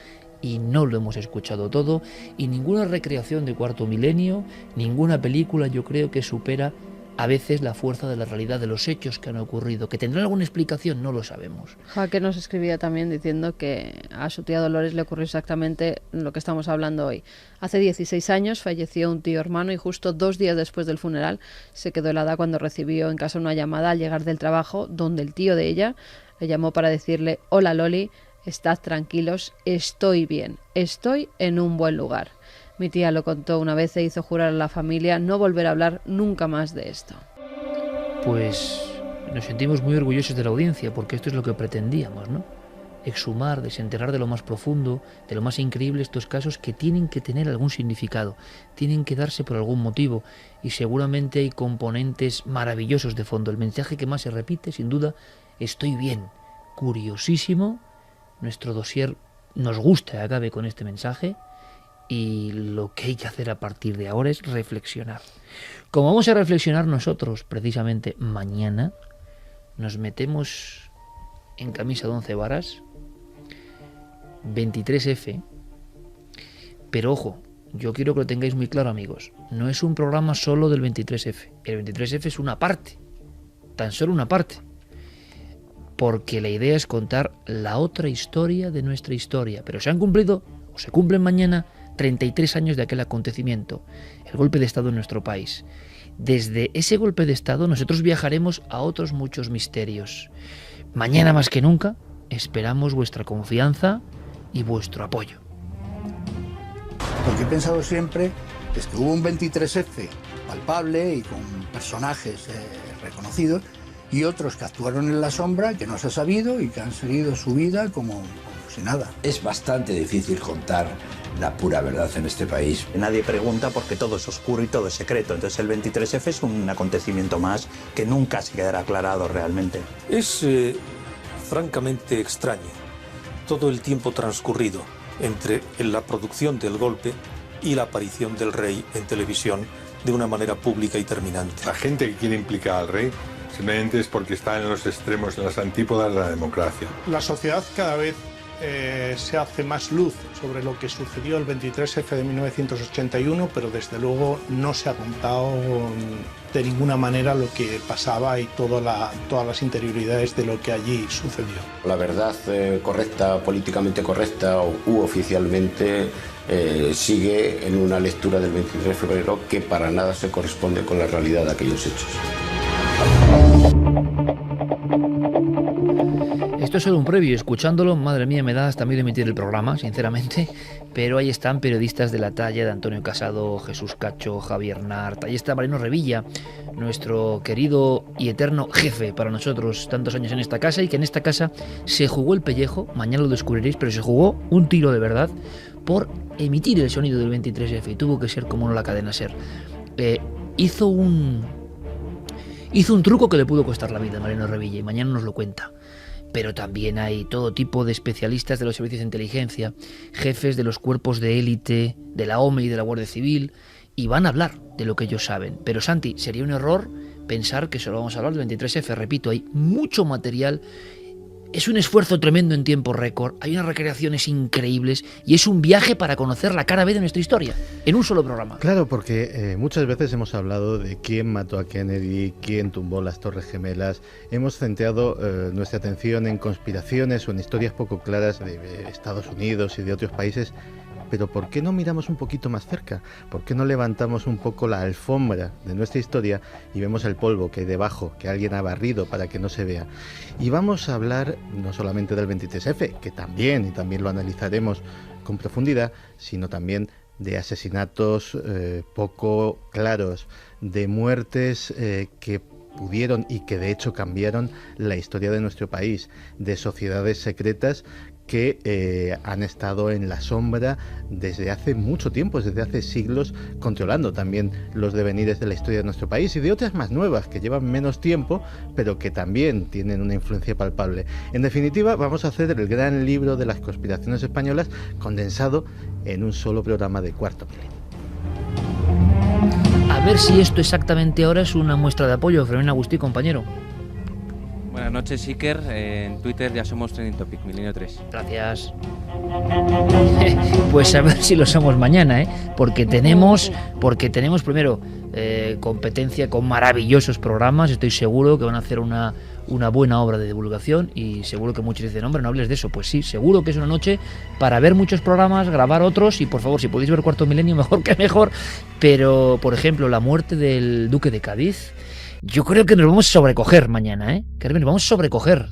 y no lo hemos escuchado todo, y ninguna recreación de Cuarto Milenio, ninguna película, yo creo, que supera a veces la fuerza de la realidad de los hechos que han ocurrido. ¿Que tendrán alguna explicación? No lo sabemos. Jaque nos escribía también diciendo que a su tía Dolores le ocurrió exactamente lo que estamos hablando hoy. Hace 16 años falleció un tío hermano y justo 2 días después del funeral se quedó helada cuando recibió en casa una llamada al llegar del trabajo, donde el tío de ella le llamó para decirle: hola Loli, estad tranquilos, estoy bien, estoy en un buen lugar. Mi tía lo contó una vez e hizo jurar a la familia no volver a hablar nunca más de esto. Pues nos sentimos muy orgullosos de la audiencia, porque esto es lo que pretendíamos, ¿no? Exhumar, desenterrar de lo más profundo, de lo más increíble estos casos que tienen que tener algún significado, tienen que darse por algún motivo, y seguramente hay componentes maravillosos de fondo. El mensaje que más se repite, sin duda: estoy bien. Curiosísimo, nuestro dossier nos gusta que acabe con este mensaje. Y lo que hay que hacer a partir de ahora es reflexionar. Como vamos a reflexionar nosotros precisamente mañana, nos metemos en camisa de 11 varas, 23F, pero ojo, yo quiero que lo tengáis muy claro, amigos, no es un programa solo del 23F, el 23F es una parte, tan solo una parte, porque la idea es contar la otra historia de nuestra historia, pero se han cumplido, o se cumplen mañana, 33 años de aquel acontecimiento, el golpe de Estado en nuestro país. Desde ese golpe de Estado nosotros viajaremos a otros muchos misterios. Mañana más que nunca esperamos vuestra confianza y vuestro apoyo. Lo que he pensado siempre es que hubo un 23F palpable y con personajes reconocidos y otros que actuaron en la sombra, que no se ha sabido y que han seguido su vida como si nada. Es bastante difícil contar la pura verdad en este país. Nadie pregunta porque todo es oscuro y todo es secreto. Entonces el 23F es un acontecimiento más que nunca se quedará aclarado realmente. Es francamente extraño todo el tiempo transcurrido entre la producción del golpe y la aparición del rey en televisión de una manera pública y terminante. La gente que quiere implicar al rey simplemente es porque está en los extremos, en las antípodas de la democracia. La sociedad cada vez se hace más luz sobre lo que sucedió el 23F de 1981, pero desde luego no se ha contado de ninguna manera lo que pasaba y todas las interioridades de lo que allí sucedió. La verdad correcta, políticamente correcta u oficialmente sigue en una lectura del 23 de febrero que para nada se corresponde con la realidad de aquellos hechos. Esto es solo un previo, escuchándolo, madre mía, me da hasta miedo emitir el programa, sinceramente, pero ahí están periodistas de la talla de Antonio Casado, Jesús Cacho, Javier Nart, ahí está Mariano Revilla, nuestro querido y eterno jefe para nosotros, tantos años en esta casa, y que en esta casa se jugó el pellejo, mañana lo descubriréis, pero se jugó un tiro de verdad por emitir el sonido del 23F, y tuvo que ser como no la cadena SER. Hizo un truco que le pudo costar la vida a Mariano Revilla, y mañana nos lo cuenta. Pero también hay todo tipo de especialistas de los servicios de inteligencia, jefes de los cuerpos de élite, de la OME y de la Guardia Civil, y van a hablar de lo que ellos saben. Pero Santi, sería un error pensar que solo vamos a hablar del 23F. Repito, hay mucho material, es un esfuerzo tremendo en tiempo récord, hay unas recreaciones increíbles y es un viaje para conocer la cara B de nuestra historia, en un solo programa. Claro, porque muchas veces hemos hablado de quién mató a Kennedy, quién tumbó las Torres Gemelas, hemos centrado nuestra atención en conspiraciones o en historias poco claras de Estados Unidos y de otros países, pero ¿por qué no miramos un poquito más cerca? ¿Por qué no levantamos un poco la alfombra de nuestra historia y vemos el polvo que hay debajo, que alguien ha barrido para que no se vea? Y vamos a hablar no solamente del 23F, que también, y también lo analizaremos con profundidad, sino también de asesinatos poco claros, de muertes que pudieron y que de hecho cambiaron la historia de nuestro país, de sociedades secretas que han estado en la sombra desde hace mucho tiempo, desde hace siglos, controlando también los devenires de la historia de nuestro país y de otras más nuevas que llevan menos tiempo, pero que también tienen una influencia palpable. En definitiva, vamos a hacer el gran libro de las conspiraciones españolas condensado en un solo programa de Cuarto Milenio. A ver si esto exactamente ahora es una muestra de apoyo. Fermín Agustí, compañero. Buenas noches, Iker. En Twitter ya somos Trending Topic, Milenio 3. Gracias. Pues a ver si lo somos mañana, porque tenemos primero competencia con maravillosos programas. Estoy seguro que van a hacer una buena obra de divulgación y seguro que muchos dicen, hombre, no hables de eso. Pues sí, seguro que es una noche para ver muchos programas, grabar otros y por favor, si podéis ver Cuarto Milenio, mejor que mejor. Pero, por ejemplo, la muerte del duque de Cádiz, yo creo que nos vamos a sobrecoger mañana, Carmen, nos vamos a sobrecoger.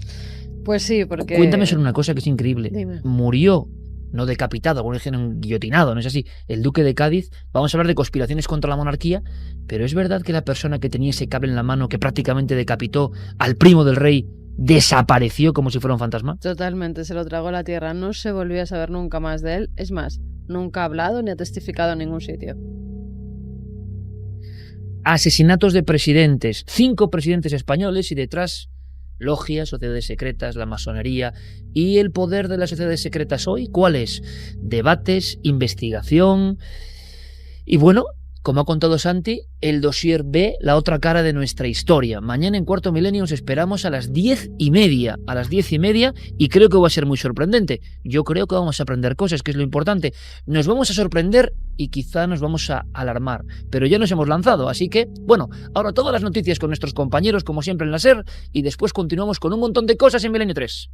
Pues sí, porque... Cuéntame sobre una cosa que es increíble. Dime. Murió, no decapitado, algunos dijeron guillotinado, no es así, el duque de Cádiz. Vamos a hablar de conspiraciones contra la monarquía, pero ¿es verdad que la persona que tenía ese cable en la mano que prácticamente decapitó al primo del rey desapareció como si fuera un fantasma? Totalmente, se lo tragó la tierra, no se volvió a saber nunca más de él. Es más, nunca ha hablado ni ha testificado en ningún sitio. Asesinatos de presidentes, 5 presidentes españoles y detrás logias, sociedades secretas, la masonería y el poder de las sociedades secretas hoy. ¿Cuál es? Debates, investigación y bueno, como ha contado Santi, el dossier B, la otra cara de nuestra historia. Mañana en Cuarto Milenio os esperamos a las 10:30, y creo que va a ser muy sorprendente. Yo creo que vamos a aprender cosas, que es lo importante. Nos vamos a sorprender y quizá nos vamos a alarmar, pero ya nos hemos lanzado, así que, bueno, ahora todas las noticias con nuestros compañeros, como siempre en la SER, y después continuamos con un montón de cosas en Milenio 3.